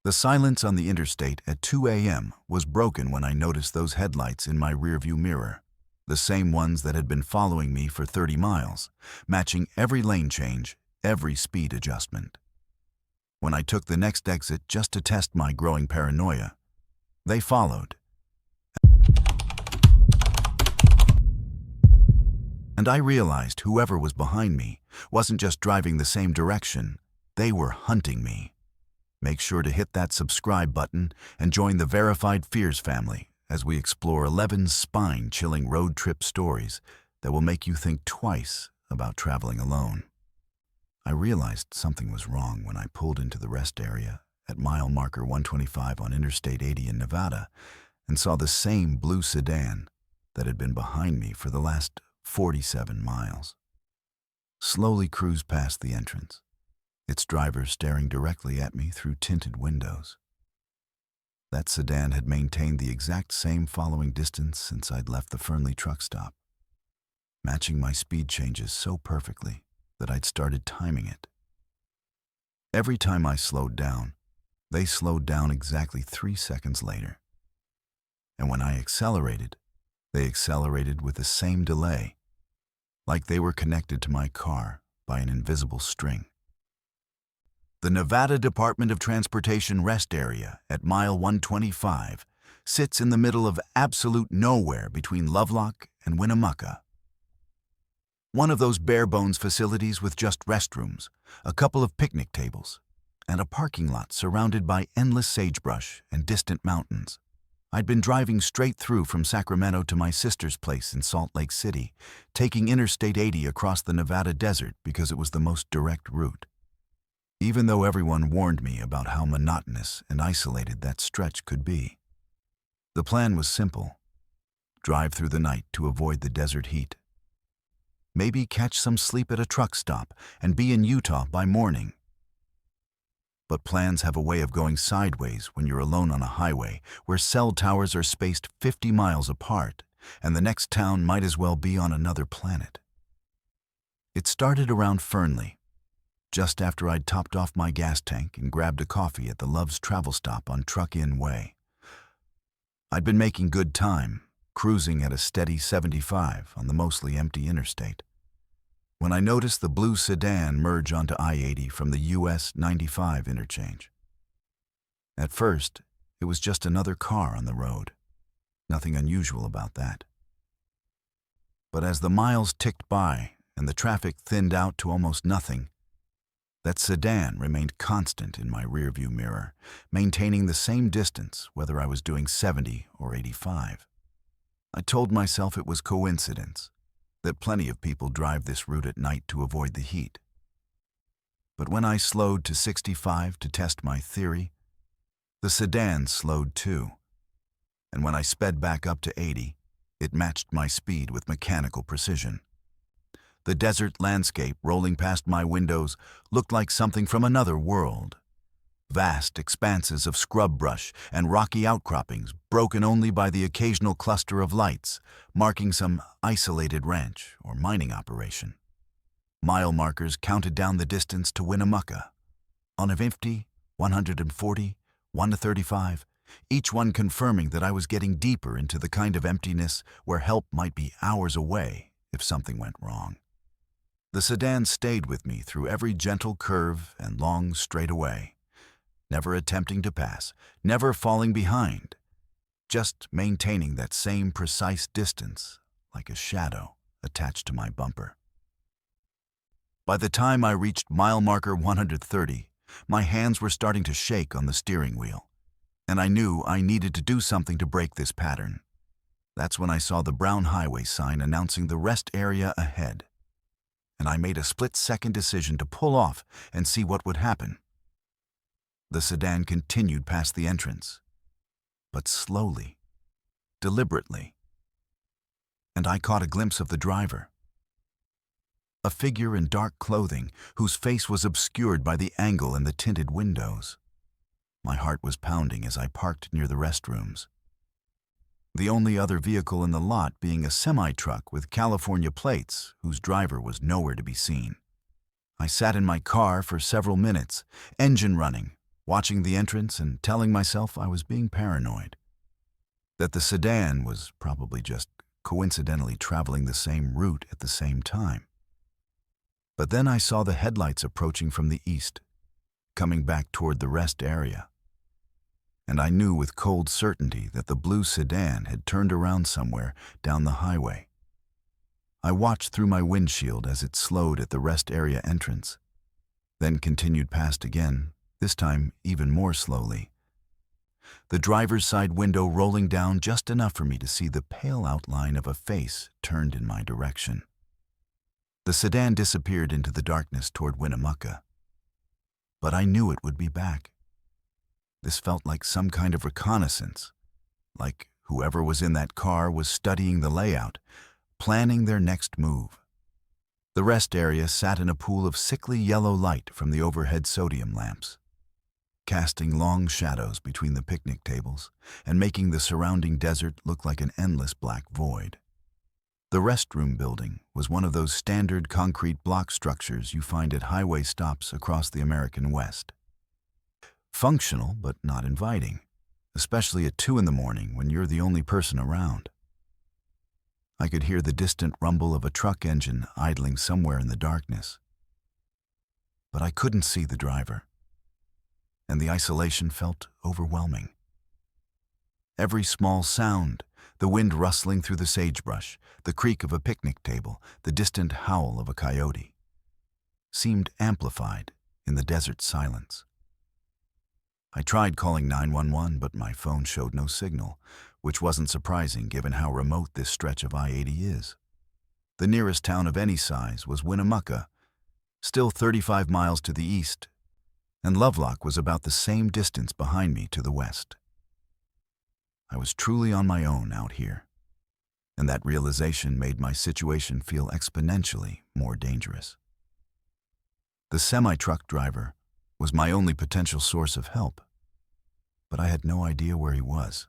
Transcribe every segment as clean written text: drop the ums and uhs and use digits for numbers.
The silence on the interstate at 2 a.m. was broken when I noticed those headlights in my rearview mirror, the same ones that had been following me for 30 miles, matching every lane change, every speed adjustment. When I took the next exit just to test my growing paranoia, they followed. And I realized whoever was behind me wasn't just driving the same direction, they were hunting me. Make sure to hit that subscribe button and join the Verified Fears family as we explore 11 spine-chilling road trip stories that will make you think twice about traveling alone. I realized something was wrong when I pulled into the rest area at mile marker 125 on Interstate 80 in Nevada and saw the same blue sedan that had been behind me for the last 47 miles. Slowly cruised past the entrance, its driver staring directly at me through tinted windows. That sedan had maintained the exact same following distance since I'd left the Fernley truck stop, matching my speed changes so perfectly that I'd started timing it. Every time I slowed down, they slowed down exactly 3 seconds later. And when I accelerated, they accelerated with the same delay, like they were connected to my car by an invisible string. The Nevada Department of Transportation rest area at mile 125 sits in the middle of absolute nowhere between Lovelock and Winnemucca. One of those bare-bones facilities with just restrooms, a couple of picnic tables, and a parking lot surrounded by endless sagebrush and distant mountains. I'd been driving straight through from Sacramento to my sister's place in Salt Lake City, taking Interstate 80 across the Nevada desert because it was the most direct route. Even though everyone warned me about how monotonous and isolated that stretch could be. The plan was simple: drive through the night to avoid the desert heat. Maybe catch some sleep at a truck stop and be in Utah by morning. But plans have a way of going sideways when you're alone on a highway where cell towers are spaced 50 miles apart and the next town might as well be on another planet. It started around Fernley, just after I'd topped off my gas tank and grabbed a coffee at the Love's travel stop on Truck Inn Way. I'd been making good time, cruising at a steady 75 on the mostly empty interstate, when I noticed the blue sedan merge onto I-80 from the US 95 interchange. At first, it was just another car on the road. Nothing unusual about that. But as the miles ticked by and the traffic thinned out to almost nothing, that sedan remained constant in my rearview mirror, maintaining the same distance whether I was doing 70 or 85. I told myself it was coincidence, that plenty of people drive this route at night to avoid the heat. But when I slowed to 65 to test my theory, the sedan slowed too. And when I sped back up to 80, it matched my speed with mechanical precision. The desert landscape rolling past my windows looked like something from another world. Vast expanses of scrub brush and rocky outcroppings broken only by the occasional cluster of lights, marking some isolated ranch or mining operation. Mile markers counted down the distance to Winnemucca. On a 50, 140, 1 to 35, each one confirming that I was getting deeper into the kind of emptiness where help might be hours away if something went wrong. The sedan stayed with me through every gentle curve and long straightaway, never attempting to pass, never falling behind, just maintaining that same precise distance like a shadow attached to my bumper. By the time I reached mile marker 130, my hands were starting to shake on the steering wheel, and I knew I needed to do something to break this pattern. That's when I saw the brown highway sign announcing the rest area ahead, and I made a split-second decision to pull off and see what would happen. The sedan continued past the entrance, but slowly, deliberately, and I caught a glimpse of the driver. A figure in dark clothing whose face was obscured by the angle in the tinted windows. My heart was pounding as I parked near the restrooms. The only other vehicle in the lot being a semi-truck with California plates whose driver was nowhere to be seen. I sat in my car for several minutes, engine running, watching the entrance and telling myself I was being paranoid, that the sedan was probably just coincidentally traveling the same route at the same time. But then I saw the headlights approaching from the east, coming back toward the rest area. And I knew with cold certainty that the blue sedan had turned around somewhere down the highway. I watched through my windshield as it slowed at the rest area entrance, then continued past again, this time even more slowly. The driver's side window rolling down just enough for me to see the pale outline of a face turned in my direction. The sedan disappeared into the darkness toward Winnemucca. But I knew it would be back. This felt like some kind of reconnaissance, like whoever was in that car was studying the layout, planning their next move. The rest area sat in a pool of sickly yellow light from the overhead sodium lamps, casting long shadows between the picnic tables and making the surrounding desert look like an endless black void. The restroom building was one of those standard concrete block structures you find at highway stops across the American West. Functional, but not inviting, especially at 2 a.m. when you're the only person around. I could hear the distant rumble of a truck engine idling somewhere in the darkness. But I couldn't see the driver, and the isolation felt overwhelming. Every small sound, the wind rustling through the sagebrush, the creak of a picnic table, the distant howl of a coyote, seemed amplified in the desert silence. I tried calling 911, but my phone showed no signal, which wasn't surprising given how remote this stretch of I-80 is. The nearest town of any size was Winnemucca, still 35 miles to the east, and Lovelock was about the same distance behind me to the west. I was truly on my own out here, and that realization made my situation feel exponentially more dangerous. The semi-truck driver was my only potential source of help, but I had no idea where he was.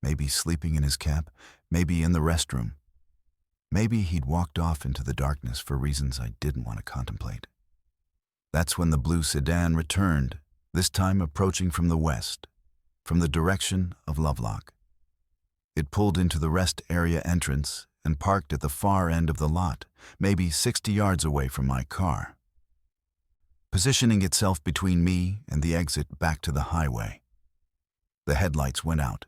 Maybe sleeping in his cab, maybe in the restroom. Maybe he'd walked off into the darkness for reasons I didn't want to contemplate. That's when the blue sedan returned, this time approaching from the west, from the direction of Lovelock. It pulled into the rest area entrance and parked at the far end of the lot, maybe 60 yards away from my car, positioning itself between me and the exit back to the highway. The headlights went out,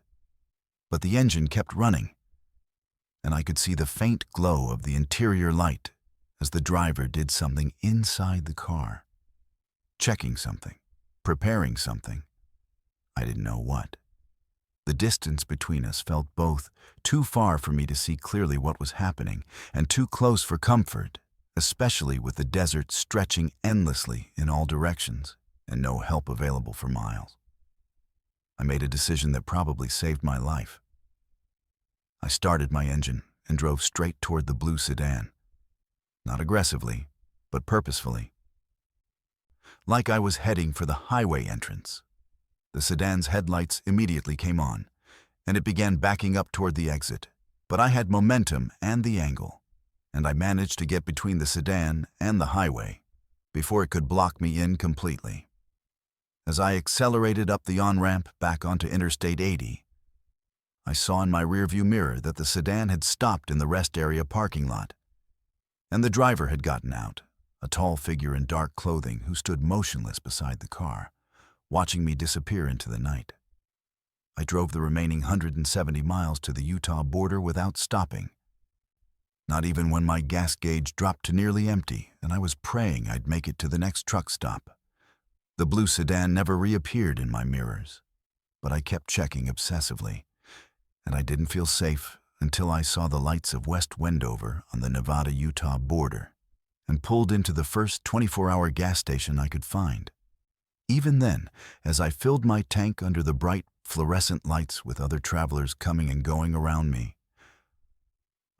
but the engine kept running, and I could see the faint glow of the interior light as the driver did something inside the car, checking something, preparing something. I didn't know what. The distance between us felt both too far for me to see clearly what was happening and too close for comfort, especially with the desert stretching endlessly in all directions and no help available for miles. I made a decision that probably saved my life. I started my engine and drove straight toward the blue sedan. Not aggressively, but purposefully. Like I was heading for the highway entrance. The sedan's headlights immediately came on, and it began backing up toward the exit. But I had momentum and the angle, and I managed to get between the sedan and the highway before it could block me in completely. As I accelerated up the on-ramp back onto Interstate 80, I saw in my rearview mirror that the sedan had stopped in the rest area parking lot, and the driver had gotten out, a tall figure in dark clothing who stood motionless beside the car, watching me disappear into the night. I drove the remaining 170 miles to the Utah border without stopping, not even when my gas gauge dropped to nearly empty and I was praying I'd make it to the next truck stop. The blue sedan never reappeared in my mirrors, but I kept checking obsessively, and I didn't feel safe until I saw the lights of West Wendover on the Nevada-Utah border and pulled into the first 24-hour gas station I could find. Even then, as I filled my tank under the bright, fluorescent lights with other travelers coming and going around me,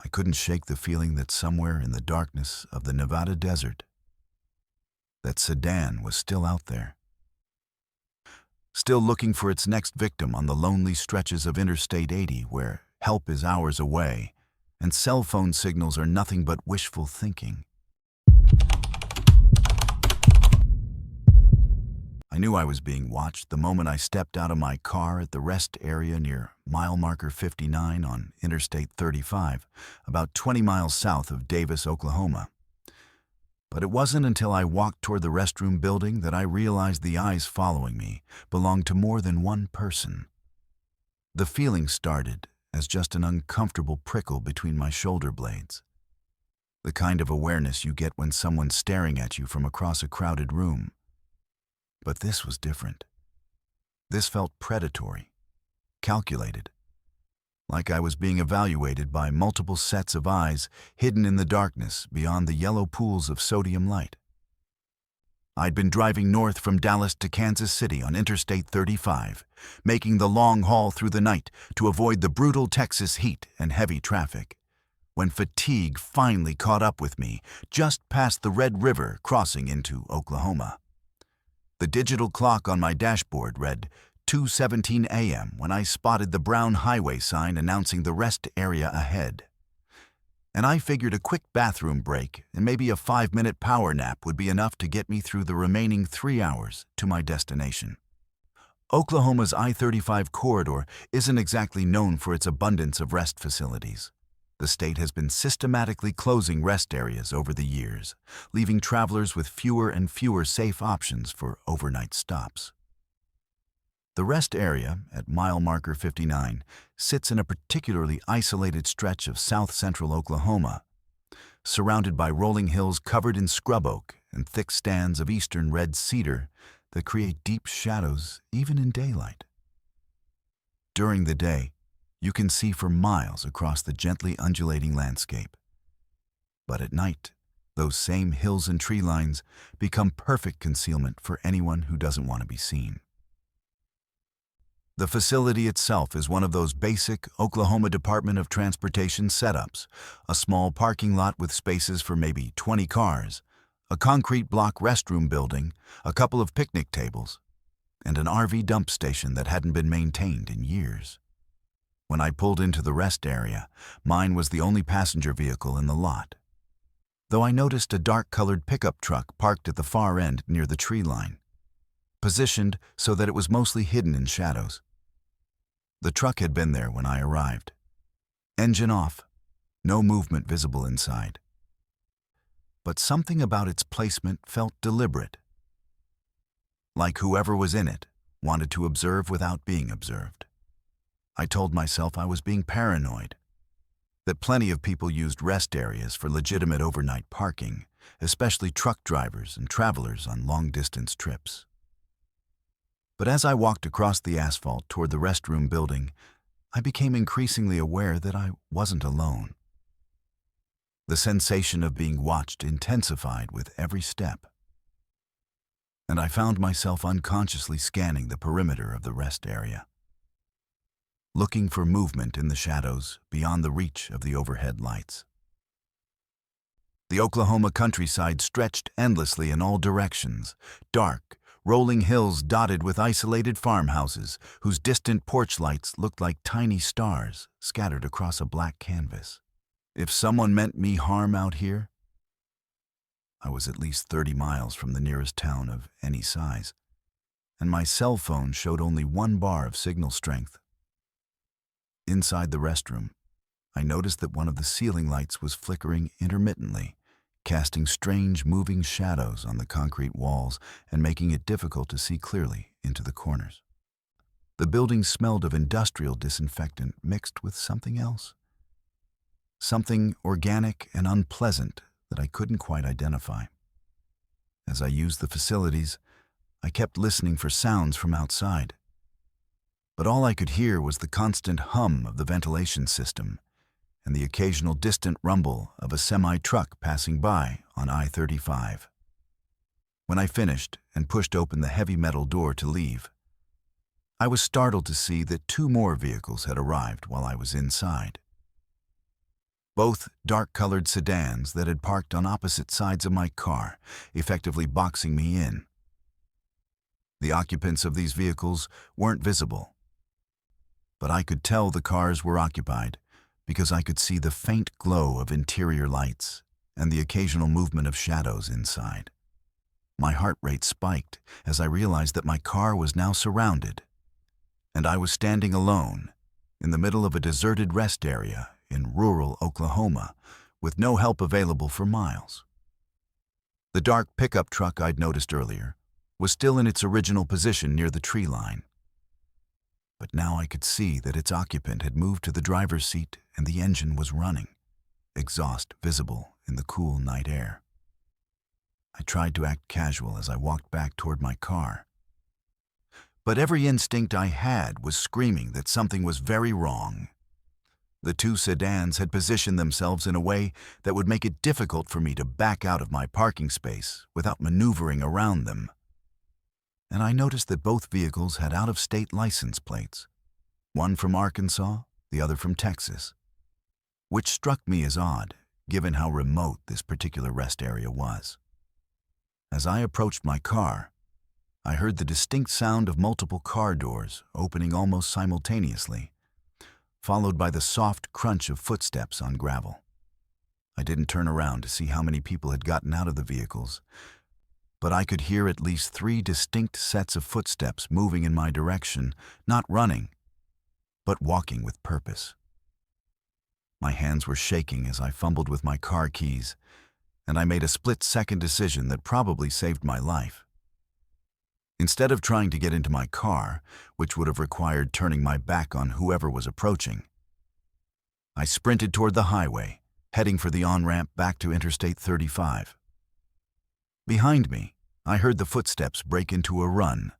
I couldn't shake the feeling that somewhere in the darkness of the Nevada desert, that sedan was still out there. Still looking for its next victim on the lonely stretches of Interstate 80 where help is hours away and cell phone signals are nothing but wishful thinking. I I knew I was being watched the moment I stepped out of my car at the rest area near mile marker 59 on Interstate 35, about 20 miles south of Davis, Oklahoma. But it wasn't until I walked toward the restroom building that I realized the eyes following me belonged to more than one person. The feeling started as just an uncomfortable prickle between my shoulder blades. The kind of awareness you get when someone's staring at you from across a crowded room. But this was different. This felt predatory, calculated, like I was being evaluated by multiple sets of eyes hidden in the darkness beyond the yellow pools of sodium light. I'd been driving north from Dallas to Kansas City on Interstate 35, making the long haul through the night to avoid the brutal Texas heat and heavy traffic, when fatigue finally caught up with me just past the Red River crossing into Oklahoma. The digital clock on my dashboard read 2:17 a.m. when I spotted the brown highway sign announcing the rest area ahead. And I figured a quick bathroom break and maybe a 5-minute power nap would be enough to get me through the remaining 3 hours to my destination. Oklahoma's I-35 corridor isn't exactly known for its abundance of rest facilities. The state has been systematically closing rest areas over the years, leaving travelers with fewer and fewer safe options for overnight stops. The rest area, at mile marker 59, sits in a particularly isolated stretch of south-central Oklahoma, surrounded by rolling hills covered in scrub oak and thick stands of eastern red cedar that create deep shadows even in daylight. During the day, you can see for miles across the gently undulating landscape. But at night, those same hills and tree lines become perfect concealment for anyone who doesn't want to be seen. The facility itself is one of those basic Oklahoma Department of Transportation setups, a small parking lot with spaces for maybe 20 cars, a concrete block restroom building, a couple of picnic tables, and an RV dump station that hadn't been maintained in years. When I pulled into the rest area, mine was the only passenger vehicle in the lot, though I noticed a dark-colored pickup truck parked at the far end near the tree line, positioned so that it was mostly hidden in shadows. The truck had been there when I arrived. Engine off, no movement visible inside. But something about its placement felt deliberate, like whoever was in it wanted to observe without being observed. I told myself I was being paranoid, that plenty of people used rest areas for legitimate overnight parking, especially truck drivers and travelers on long-distance trips. But as I walked across the asphalt toward the restroom building, I became increasingly aware that I wasn't alone. The sensation of being watched intensified with every step, and I found myself unconsciously scanning the perimeter of the rest area, looking for movement in the shadows beyond the reach of the overhead lights. The Oklahoma countryside stretched endlessly in all directions, dark, rolling hills dotted with isolated farmhouses whose distant porch lights looked like tiny stars scattered across a black canvas. If someone meant me harm out here, I was at least 30 miles from the nearest town of any size, and my cell phone showed only 1 bar of signal strength. Inside the restroom, I noticed that one of the ceiling lights was flickering intermittently, casting strange moving shadows on the concrete walls and making it difficult to see clearly into the corners. The building smelled of industrial disinfectant mixed with something else, something organic and unpleasant that I couldn't quite identify. As I used the facilities, I kept listening for sounds from outside, but all I could hear was the constant hum of the ventilation system and the occasional distant rumble of a semi-truck passing by on I-35. When I finished and pushed open the heavy metal door to leave, I was startled to see that 2 more vehicles had arrived while I was inside. Both dark-colored sedans that had parked on opposite sides of my car, effectively boxing me in. The occupants of these vehicles weren't visible, but I could tell the cars were occupied because I could see the faint glow of interior lights and the occasional movement of shadows inside. My heart rate spiked as I realized that my car was now surrounded, and I was standing alone in the middle of a deserted rest area in rural Oklahoma with no help available for miles. The dark pickup truck I'd noticed earlier was still in its original position near the tree line. But now I could see that its occupant had moved to the driver's seat and the engine was running, exhaust visible in the cool night air. I tried to act casual as I walked back toward my car. But every instinct I had was screaming that something was very wrong. The two sedans had positioned themselves in a way that would make it difficult for me to back out of my parking space without maneuvering around them. And I noticed that both vehicles had out-of-state license plates, one from Arkansas, the other from Texas, which struck me as odd, given how remote this particular rest area was. As I approached my car, I heard the distinct sound of multiple car doors opening almost simultaneously, followed by the soft crunch of footsteps on gravel. I didn't turn around to see how many people had gotten out of the vehicles, but I could hear at least 3 distinct sets of footsteps moving in my direction, not running, but walking with purpose. My hands were shaking as I fumbled with my car keys, and I made a split-second decision that probably saved my life. Instead of trying to get into my car, which would have required turning my back on whoever was approaching, I sprinted toward the highway, heading for the on-ramp back to Interstate 35. Behind me, I heard the footsteps break into a run,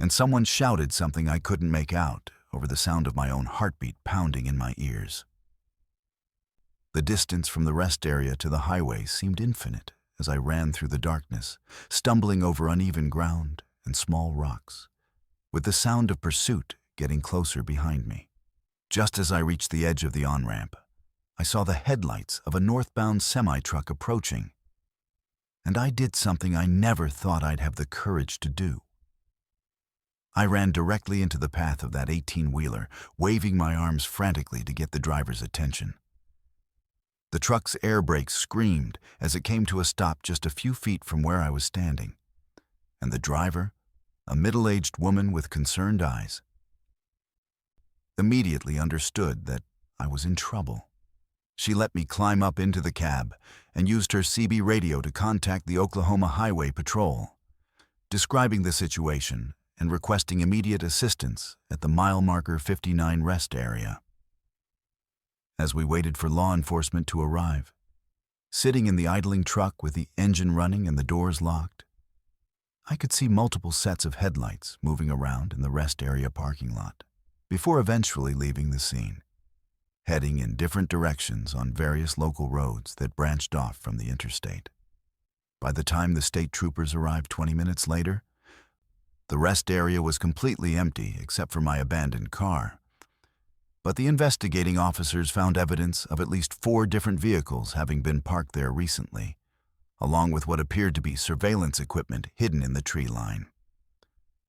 and someone shouted something I couldn't make out over the sound of my own heartbeat pounding in my ears. The distance from the rest area to the highway seemed infinite as I ran through the darkness, stumbling over uneven ground and small rocks, with the sound of pursuit getting closer behind me. Just as I reached the edge of the on-ramp, I saw the headlights of a northbound semi-truck approaching, and I did something I never thought I'd have the courage to do. I ran directly into the path of that 18-wheeler, waving my arms frantically to get the driver's attention. The truck's air brakes screamed as it came to a stop just a few feet from where I was standing, and the driver, a middle-aged woman with concerned eyes, immediately understood that I was in trouble. She let me climb up into the cab and used her CB radio to contact the Oklahoma Highway Patrol, describing the situation and requesting immediate assistance at the mile marker 59 rest area. As we waited for law enforcement to arrive, sitting in the idling truck with the engine running and the doors locked, I could see multiple sets of headlights moving around in the rest area parking lot before eventually leaving the scene, heading in different directions on various local roads that branched off from the interstate. By the time the state troopers arrived 20 minutes later, the rest area was completely empty except for my abandoned car. But the investigating officers found evidence of at least 4 different vehicles having been parked there recently, along with what appeared to be surveillance equipment hidden in the tree line.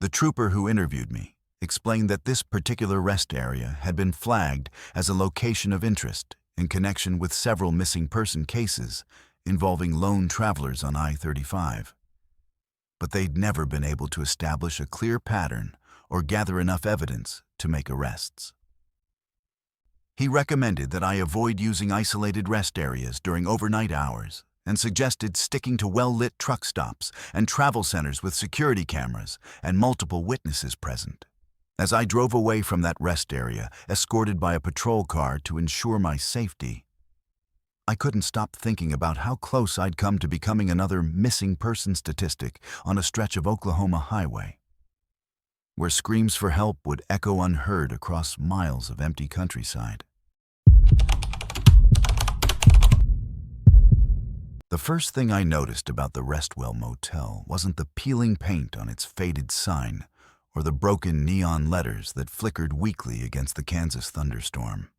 The trooper who interviewed me explained that this particular rest area had been flagged as a location of interest in connection with several missing person cases involving lone travelers on I-35. But they'd never been able to establish a clear pattern or gather enough evidence to make arrests. He recommended that I avoid using isolated rest areas during overnight hours and suggested sticking to well-lit truck stops and travel centers with security cameras and multiple witnesses present. As I drove away from that rest area, escorted by a patrol car to ensure my safety, I couldn't stop thinking about how close I'd come to becoming another missing person statistic on a stretch of Oklahoma highway, where screams for help would echo unheard across miles of empty countryside. The first thing I noticed about the Restwell Motel wasn't the peeling paint on its faded sign or the broken neon letters that flickered weakly against the Kansas thunderstorm,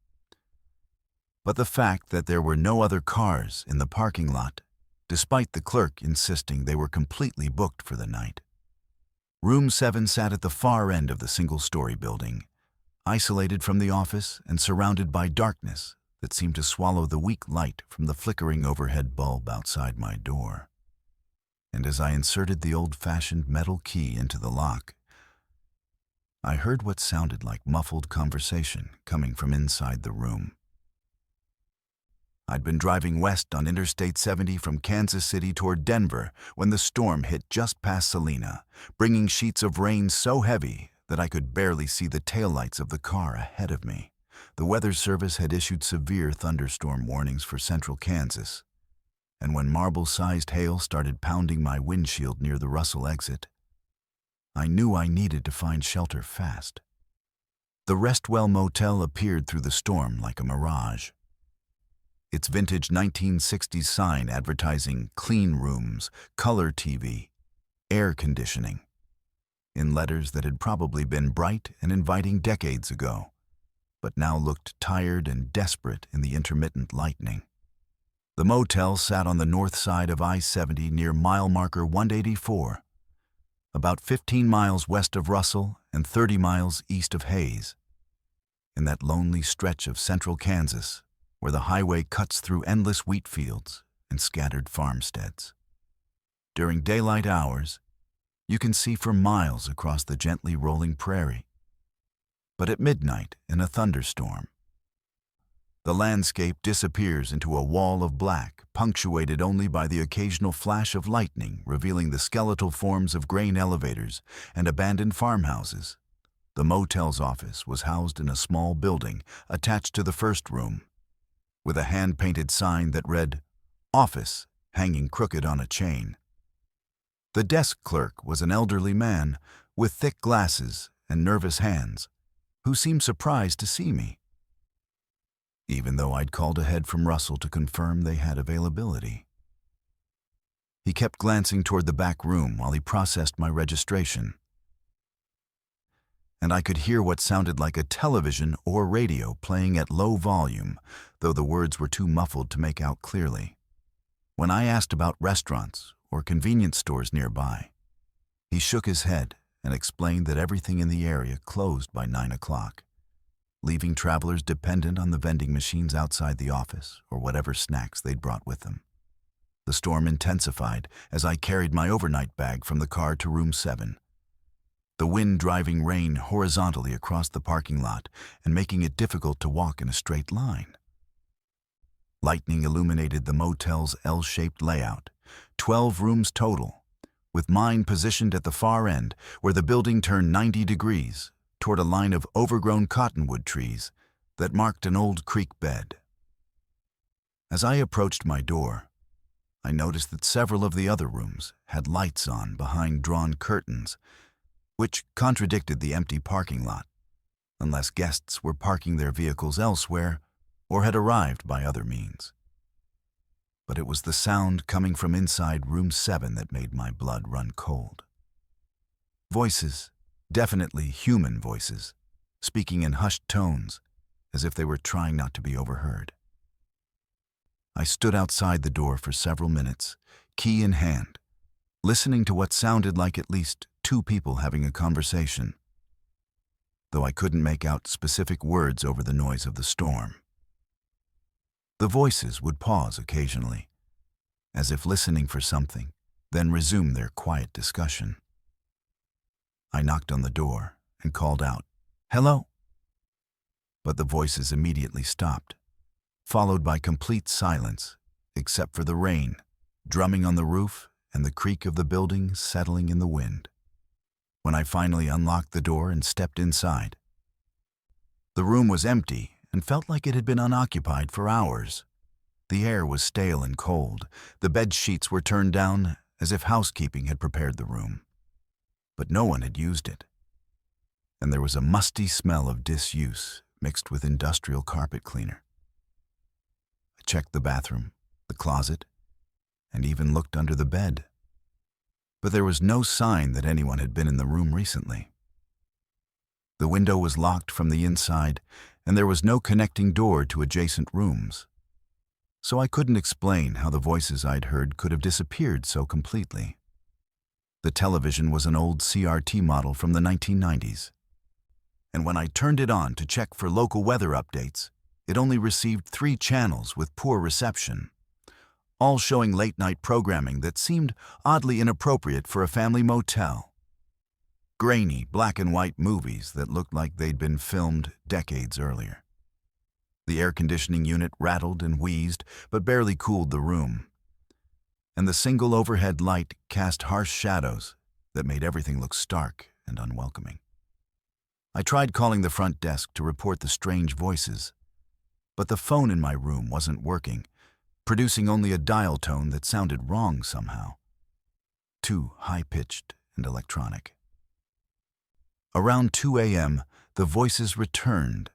but the fact that there were no other cars in the parking lot, despite the clerk insisting they were completely booked for the night. Room 7 sat at the far end of the single-story building, isolated from the office and surrounded by darkness that seemed to swallow the weak light from the flickering overhead bulb outside my door. and as I inserted the old-fashioned metal key into the lock, I heard what sounded like muffled conversation coming from inside the room. I'd been driving west on Interstate 70 from Kansas City toward Denver when the storm hit just past Salina, bringing sheets of rain so heavy that I could barely see the taillights of the car ahead of me. The Weather Service had issued severe thunderstorm warnings for central Kansas, and when marble-sized hail started pounding my windshield near the Russell exit, I knew I needed to find shelter fast. The Restwell Motel appeared through the storm like a mirage. Its vintage 1960s sign advertising clean rooms, color TV, air conditioning, in letters that had probably been bright and inviting decades ago, but now looked tired and desperate in the intermittent lightning. The motel sat on the north side of I-70 near mile marker 184, about 15 miles west of Russell and 30 miles east of Hayes, in that lonely stretch of central Kansas where the highway cuts through endless wheat fields and scattered farmsteads. During daylight hours, you can see for miles across the gently rolling prairie. But at midnight, in a thunderstorm, the landscape disappears into a wall of black, punctuated only by the occasional flash of lightning revealing the skeletal forms of grain elevators and abandoned farmhouses. The motel's office was housed in a small building attached to the first room, with a hand-painted sign that read, "Office," hanging crooked on a chain. The desk clerk was an elderly man with thick glasses and nervous hands, who seemed surprised to see me, even though I'd called ahead from Russell to confirm they had availability. He kept glancing toward the back room while he processed my registration, and I could hear what sounded like a television or radio playing at low volume, though the words were too muffled to make out clearly. When I asked about restaurants or convenience stores nearby, he shook his head and explained that everything in the area closed by 9 o'clock, leaving travelers dependent on the vending machines outside the office or whatever snacks they'd brought with them. The storm intensified as I carried my overnight bag from the car to room 7. The wind driving rain horizontally across the parking lot and making it difficult to walk in a straight line. Lightning illuminated the motel's L-shaped layout, 12 rooms total, with mine positioned at the far end where the building turned 90 degrees toward a line of overgrown cottonwood trees that marked an old creek bed. As I approached my door, I noticed that several of the other rooms had lights on behind drawn curtains, which contradicted the empty parking lot, unless guests were parking their vehicles elsewhere or had arrived by other means. But it was the sound coming from inside room 7 that made my blood run cold. Voices, definitely human voices, speaking in hushed tones, as if they were trying not to be overheard. I stood outside the door for several minutes, key in hand, listening to what sounded like at least 2 people having a conversation, though I couldn't make out specific words over the noise of the storm. The voices would pause occasionally, as if listening for something, then resume their quiet discussion. I knocked on the door and called out, "Hello?" But the voices immediately stopped, followed by complete silence, except for the rain drumming on the roof and the creak of the building settling in the wind. When I finally unlocked the door and stepped inside, the room was empty and felt like it had been unoccupied for hours. The air was stale and cold. The bed sheets were turned down as if housekeeping had prepared the room, but no one had used it. And there was a musty smell of disuse mixed with industrial carpet cleaner. I checked the bathroom, the closet, and even looked under the bed, but there was no sign that anyone had been in the room recently. The window was locked from the inside, and there was no connecting door to adjacent rooms, so I couldn't explain how the voices I'd heard could have disappeared so completely. The television was an old CRT model from the 1990s, and when I turned it on to check for local weather updates, it only received 3 channels with poor reception. all showing late-night programming that seemed oddly inappropriate for a family motel. Grainy, black-and-white movies that looked like they'd been filmed decades earlier. The air conditioning unit rattled and wheezed, but barely cooled the room. And the single overhead light cast harsh shadows that made everything look stark and unwelcoming. I tried calling the front desk to report the strange voices, but the phone in my room wasn't working, producing only a dial tone that sounded wrong somehow. Too high-pitched and electronic. Around 2 a.m., the voices returned,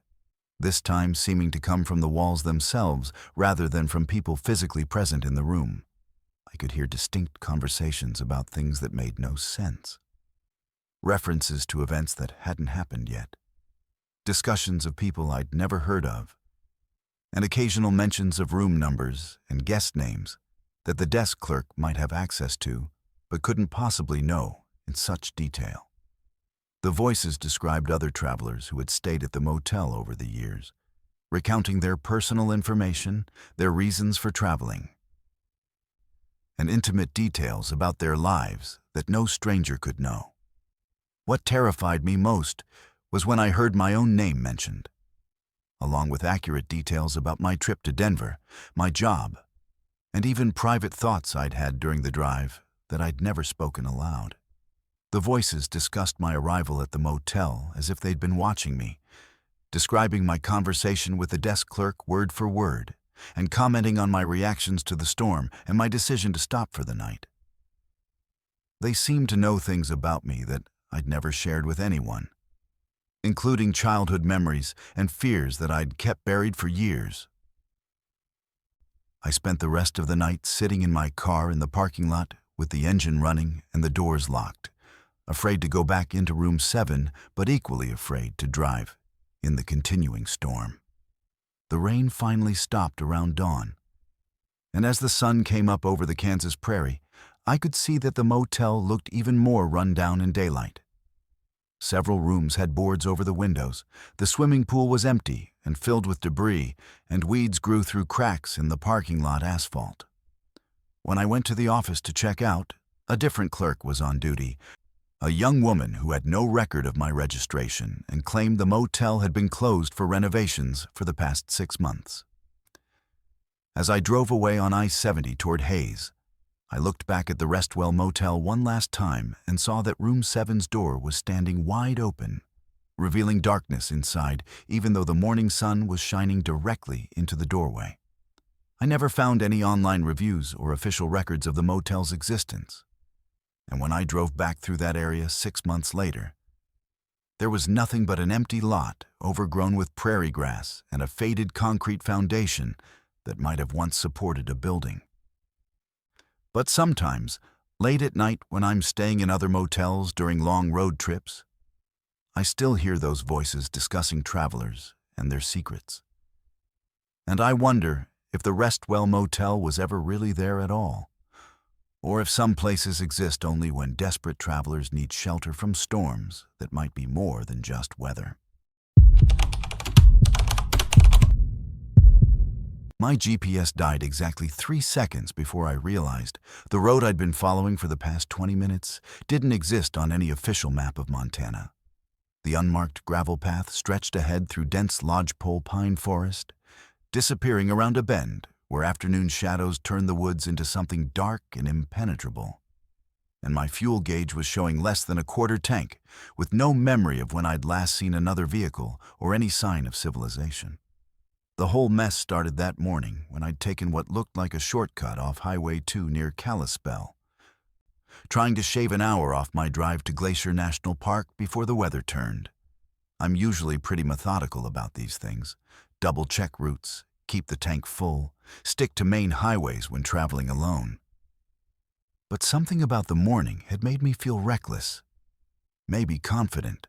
this time seeming to come from the walls themselves rather than from people physically present in the room. I could hear distinct conversations about things that made no sense. References to events that hadn't happened yet. Discussions of people I'd never heard of. And occasional mentions of room numbers and guest names that the desk clerk might have access to, but couldn't possibly know in such detail. The voices described other travelers who had stayed at the motel over the years, recounting their personal information, their reasons for traveling, and intimate details about their lives that no stranger could know. What terrified me most was when I heard my own name mentioned, along with accurate details about my trip to Denver, my job, and even private thoughts I'd had during the drive that I'd never spoken aloud. The voices discussed my arrival at the motel as if they'd been watching me, describing my conversation with the desk clerk word for word, and commenting on my reactions to the storm and my decision to stop for the night. They seemed to know things about me that I'd never shared with anyone, including childhood memories and fears that I'd kept buried for years. I spent the rest of the night sitting in my car in the parking lot with the engine running and the doors locked, afraid to go back into room 7, but equally afraid to drive in the continuing storm. The rain finally stopped around dawn, and as the sun came up over the Kansas prairie, I could see that the motel looked even more run down in daylight. Several rooms had boards over the windows. The swimming pool was empty and filled with debris, and weeds grew through cracks in the parking lot asphalt. When I went to the office to check out, a different clerk was on duty, a young woman who had no record of my registration and claimed the motel had been closed for renovations for the past 6 months. As I drove away on I-70 toward Hayes, I looked back at the Restwell Motel one last time and saw that room 7's door was standing wide open, revealing darkness inside even though the morning sun was shining directly into the doorway. I never found any online reviews or official records of the motel's existence. And when I drove back through that area 6 months later, there was nothing but an empty lot overgrown with prairie grass and a faded concrete foundation that might have once supported a building. But sometimes, late at night when I'm staying in other motels during long road trips, I still hear those voices discussing travelers and their secrets. And I wonder if the Restwell Motel was ever really there at all, or if some places exist only when desperate travelers need shelter from storms that might be more than just weather. My GPS died exactly 3 seconds before I realized the road I'd been following for the past 20 minutes didn't exist on any official map of Montana. The unmarked gravel path stretched ahead through dense lodgepole pine forest, disappearing around a bend where afternoon shadows turned the woods into something dark and impenetrable. And my fuel gauge was showing less than a quarter tank, with no memory of when I'd last seen another vehicle or any sign of civilization. The whole mess started that morning when I'd taken what looked like a shortcut off Highway 2 near Kalispell, trying to shave an hour off my drive to Glacier National Park before the weather turned. I'm usually pretty methodical about these things. Double-check routes, keep the tank full, stick to main highways when traveling alone. But something about the morning had made me feel reckless, maybe confident,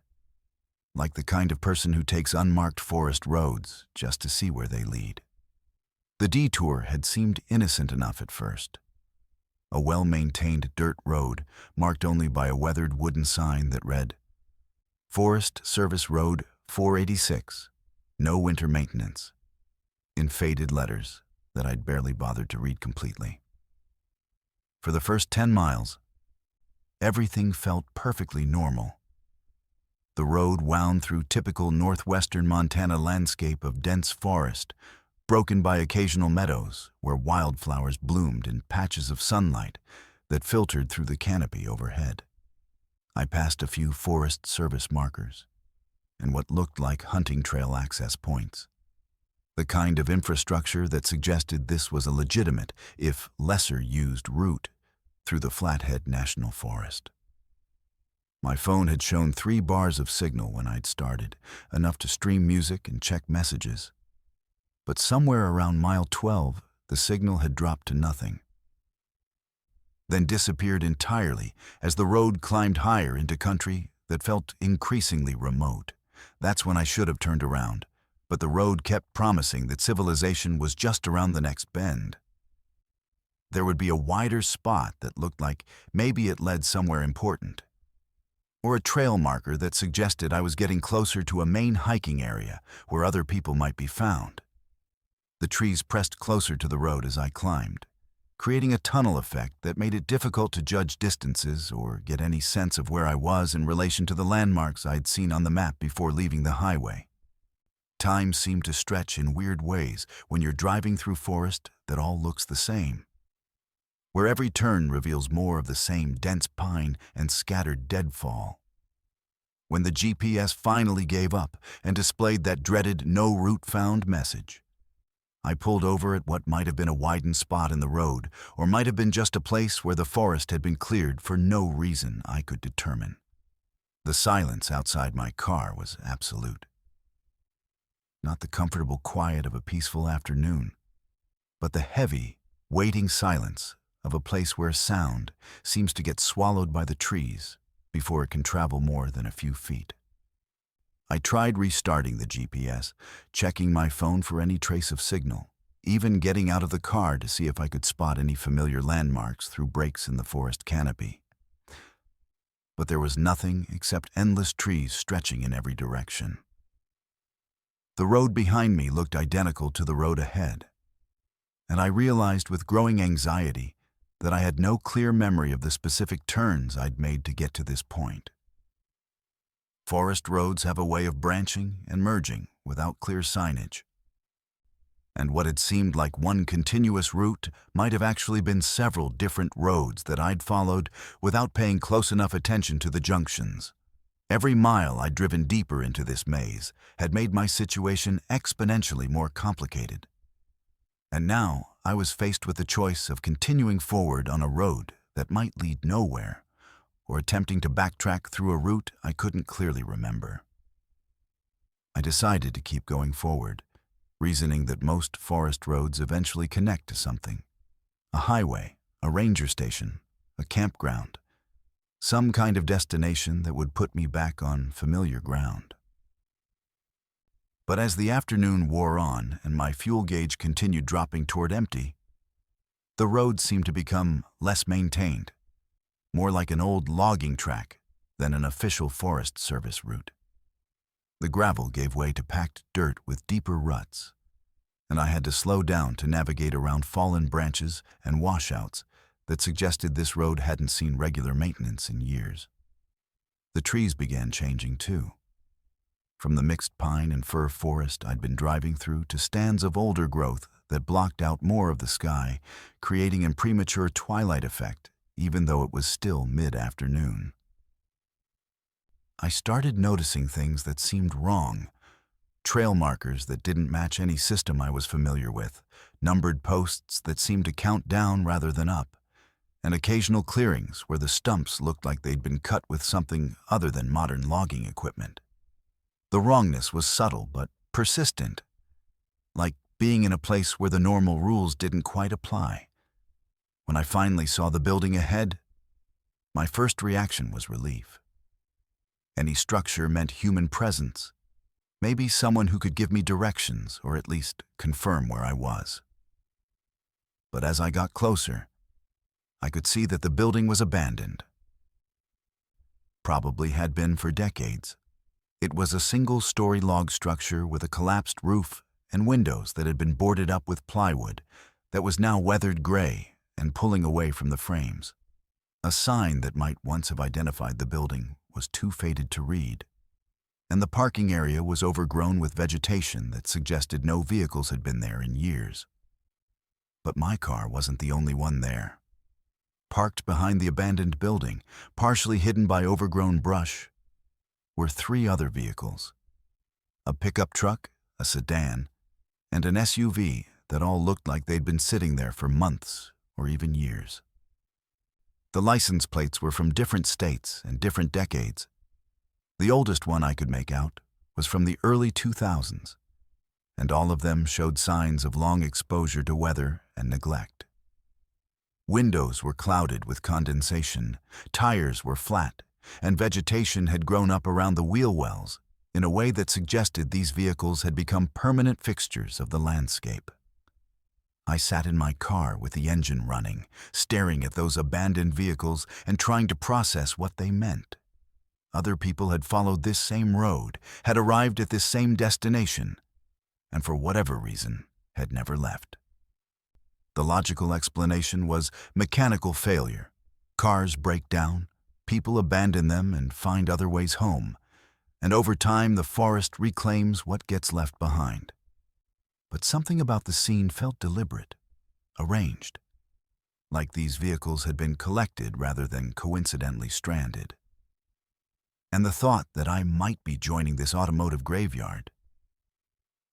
like the kind of person who takes unmarked forest roads just to see where they lead. The detour had seemed innocent enough at first. A well-maintained dirt road marked only by a weathered wooden sign that read, Forest Service Road 486, no winter maintenance, in faded letters that I'd barely bothered to read completely. For the first 10 miles, everything felt perfectly normal. The road wound through typical northwestern Montana landscape of dense forest, broken by occasional meadows where wildflowers bloomed in patches of sunlight that filtered through the canopy overhead. I passed a few Forest Service markers and what looked like hunting trail access points, the kind of infrastructure that suggested this was a legitimate, if lesser-used, route through the Flathead National Forest. My phone had shown 3 bars of signal when I'd started, enough to stream music and check messages. But somewhere around mile 12, the signal had dropped to nothing, then disappeared entirely as the road climbed higher into country that felt increasingly remote. That's when I should have turned around, but the road kept promising that civilization was just around the next bend. There would be a wider spot that looked like maybe it led somewhere important, or a trail marker that suggested I was getting closer to a main hiking area where other people might be found. The trees pressed closer to the road as I climbed, creating a tunnel effect that made it difficult to judge distances or get any sense of where I was in relation to the landmarks I'd seen on the map before leaving the highway. Time seemed to stretch in weird ways when you're driving through forest that all looks the same, where every turn reveals more of the same dense pine and scattered deadfall. When the GPS finally gave up and displayed that dreaded "no route found" message, I pulled over at what might have been a widened spot in the road, or might have been just a place where the forest had been cleared for no reason I could determine. The silence outside my car was absolute. Not the comfortable quiet of a peaceful afternoon, but the heavy, waiting silence of a place where sound seems to get swallowed by the trees before it can travel more than a few feet. I tried restarting the GPS, checking my phone for any trace of signal, even getting out of the car to see if I could spot any familiar landmarks through breaks in the forest canopy. But there was nothing except endless trees stretching in every direction. The road behind me looked identical to the road ahead, and I realized with growing anxiety that I had no clear memory of the specific turns I'd made to get to this point. Forest roads have a way of branching and merging without clear signage, and what had seemed like one continuous route might have actually been several different roads that I'd followed without paying close enough attention to the junctions. Every mile I'd driven deeper into this maze had made my situation exponentially more complicated. And now I was faced with the choice of continuing forward on a road that might lead nowhere, or attempting to backtrack through a route I couldn't clearly remember. I decided to keep going forward, reasoning that most forest roads eventually connect to something: a highway, a ranger station, a campground, some kind of destination that would put me back on familiar ground. But as the afternoon wore on and my fuel gauge continued dropping toward empty, the road seemed to become less maintained, more like an old logging track than an official Forest Service route. The gravel gave way to packed dirt with deeper ruts, and I had to slow down to navigate around fallen branches and washouts that suggested this road hadn't seen regular maintenance in years. The trees began changing too, from the mixed pine and fir forest I'd been driving through to stands of older growth that blocked out more of the sky, creating a premature twilight effect even though it was still mid-afternoon. I started noticing things that seemed wrong: trail markers that didn't match any system I was familiar with, numbered posts that seemed to count down rather than up, and occasional clearings where the stumps looked like they'd been cut with something other than modern logging equipment. The wrongness was subtle but persistent, like being in a place where the normal rules didn't quite apply. When I finally saw the building ahead, my first reaction was relief. Any structure meant human presence, maybe someone who could give me directions or at least confirm where I was. But as I got closer, I could see that the building was abandoned. Probably had been for decades. It was a single-story log structure with a collapsed roof and windows that had been boarded up with plywood that was now weathered gray and pulling away from the frames. A sign that might once have identified the building was too faded to read, and the parking area was overgrown with vegetation that suggested no vehicles had been there in years. But my car wasn't the only one there. Parked behind the abandoned building, partially hidden by overgrown brush, were 3 other vehicles: a pickup truck, a sedan, and an SUV that all looked like they'd been sitting there for months or even years. The license plates were from different states and different decades. The oldest one I could make out was from the early 2000s, and all of them showed signs of long exposure to weather and neglect. Windows were clouded with condensation, tires were flat, and vegetation had grown up around the wheel wells in a way that suggested these vehicles had become permanent fixtures of the landscape. I sat in my car with the engine running, staring at those abandoned vehicles and trying to process what they meant. Other people had followed this same road, had arrived at this same destination, and for whatever reason, had never left. The logical explanation was mechanical failure. Cars break down, people abandon them and find other ways home, and over time the forest reclaims what gets left behind. But something about the scene felt deliberate, arranged, like these vehicles had been collected rather than coincidentally stranded. And the thought that I might be joining this automotive graveyard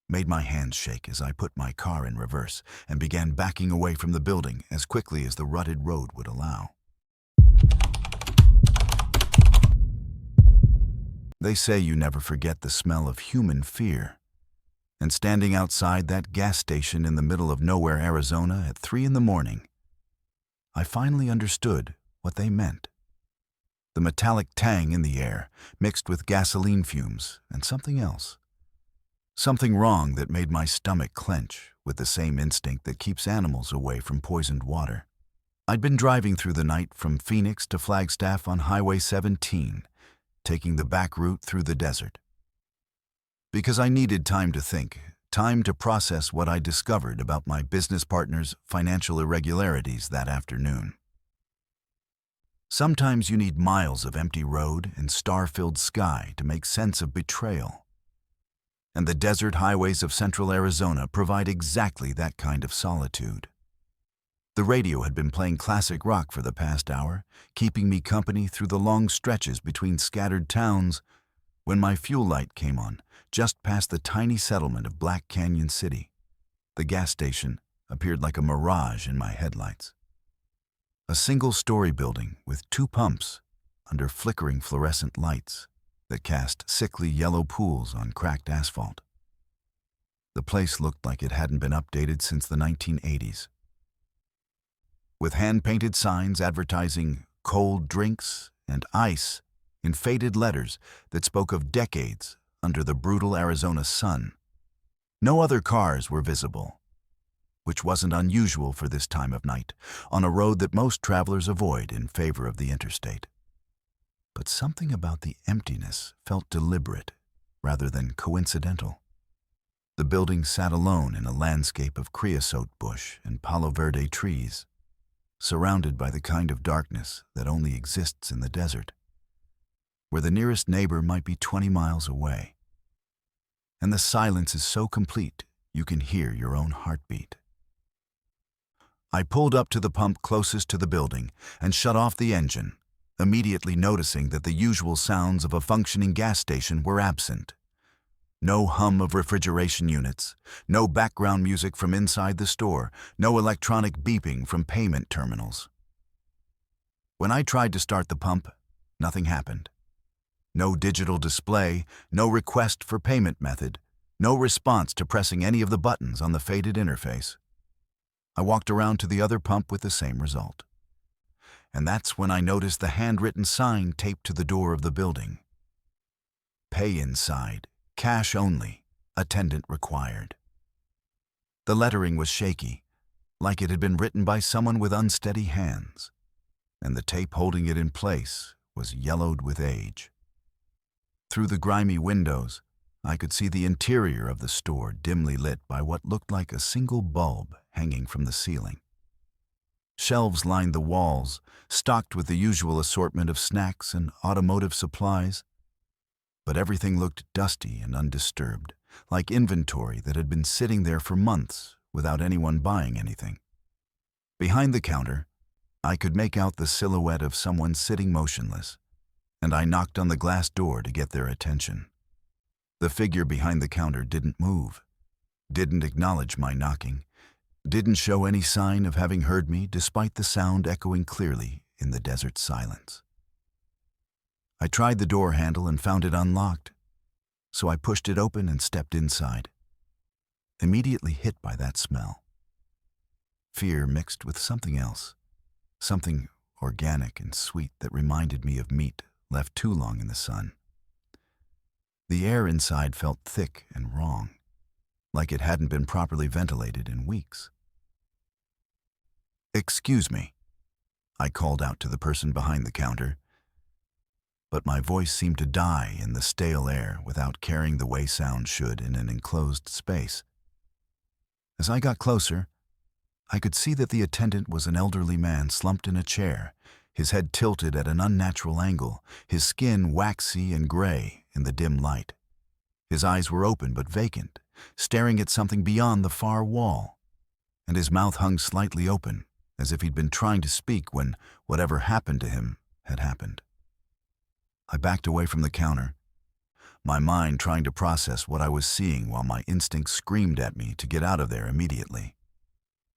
made my hands shake as I put my car in reverse and began backing away from the building as quickly as the rutted road would allow. They say you never forget the smell of human fear. And standing outside that gas station in the middle of nowhere, Arizona at 3 a.m, I finally understood what they meant. The metallic tang in the air, mixed with gasoline fumes and something else. Something wrong that made my stomach clench with the same instinct that keeps animals away from poisoned water. I'd been driving through the night from Phoenix to Flagstaff on Highway 17, taking the back route through the desert. Because I needed time to think, time to process what I discovered about my business partner's financial irregularities that afternoon. Sometimes you need miles of empty road and star-filled sky to make sense of betrayal. And the desert highways of central Arizona provide exactly that kind of solitude. The radio had been playing classic rock for the past hour, keeping me company through the long stretches between scattered towns, when my fuel light came on, just past the tiny settlement of Black Canyon City. The gas station appeared like a mirage in my headlights. A single-story building with 2 pumps under flickering fluorescent lights that cast sickly yellow pools on cracked asphalt. The place looked like it hadn't been updated since the 1980s. With hand-painted signs advertising cold drinks and ice in faded letters that spoke of decades under the brutal Arizona sun. No other cars were visible, which wasn't unusual for this time of night, on a road that most travelers avoid in favor of the interstate. But something about the emptiness felt deliberate rather than coincidental. The building sat alone in a landscape of creosote bush and palo verde trees, surrounded by the kind of darkness that only exists in the desert, where the nearest neighbor might be 20 miles away. And the silence is so complete you can hear your own heartbeat. I pulled up to the pump closest to the building and shut off the engine, immediately noticing that the usual sounds of a functioning gas station were absent. No hum of refrigeration units, no background music from inside the store, no electronic beeping from payment terminals. When I tried to start the pump, nothing happened. No digital display, no request for payment method, no response to pressing any of the buttons on the faded interface. I walked around to the other pump with the same result. And that's when I noticed the handwritten sign taped to the door of the building. Pay inside, cash only, attendant required. The lettering was shaky, like it had been written by someone with unsteady hands, and the tape holding it in place was yellowed with age. Through the grimy windows, I could see the interior of the store dimly lit by what looked like a single bulb hanging from the ceiling. Shelves lined the walls, stocked with the usual assortment of snacks and automotive supplies. But everything looked dusty and undisturbed, like inventory that had been sitting there for months without anyone buying anything. Behind the counter, I could make out the silhouette of someone sitting motionless, and I knocked on the glass door to get their attention. The figure behind the counter didn't move, didn't acknowledge my knocking, didn't show any sign of having heard me despite the sound echoing clearly in the desert silence. I tried the door handle and found it unlocked, so I pushed it open and stepped inside, immediately hit by that smell. Fear mixed with something else, something organic and sweet that reminded me of meat left too long in the sun. The air inside felt thick and wrong, like it hadn't been properly ventilated in weeks. "Excuse me," I called out to the person behind the counter, but my voice seemed to die in the stale air without carrying the way sound should in an enclosed space. As I got closer, I could see that the attendant was an elderly man slumped in a chair, his head tilted at an unnatural angle, his skin waxy and gray in the dim light. His eyes were open but vacant, staring at something beyond the far wall, and his mouth hung slightly open, as if he'd been trying to speak when whatever happened to him had happened. I backed away from the counter, my mind trying to process what I was seeing while my instincts screamed at me to get out of there immediately.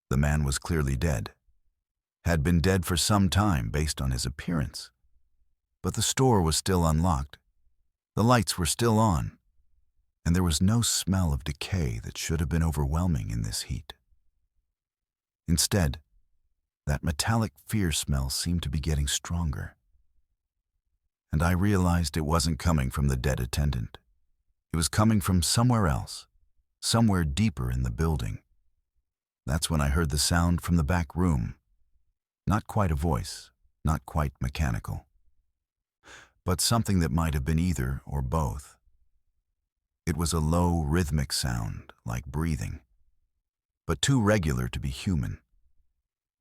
The man was clearly dead, had been dead for some time based on his appearance. But the store was still unlocked, the lights were still on, and there was no smell of decay that should have been overwhelming in this heat. Instead, that metallic fear smell seemed to be getting stronger. And I realized it wasn't coming from the dead attendant. It was coming from somewhere else, somewhere deeper in the building. That's when I heard the sound from the back room. Not quite a voice, not quite mechanical, but something that might have been either or both. It was a low, rhythmic sound, like breathing, but too regular to be human,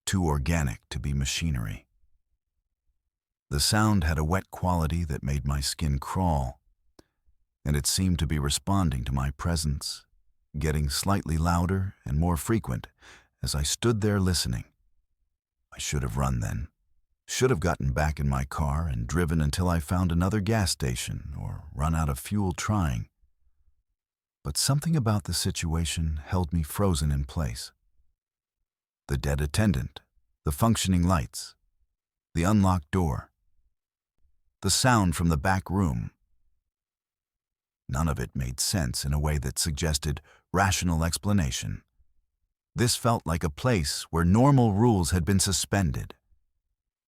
too organic to be machinery. The sound had a wet quality that made my skin crawl, and it seemed to be responding to my presence, getting slightly louder and more frequent as I stood there listening. I should have run then, should have gotten back in my car and driven until I found another gas station or run out of fuel trying. But something about the situation held me frozen in place. The dead attendant, the functioning lights, the unlocked door, the sound from the back room. None of it made sense in a way that suggested rational explanation. This felt like a place where normal rules had been suspended,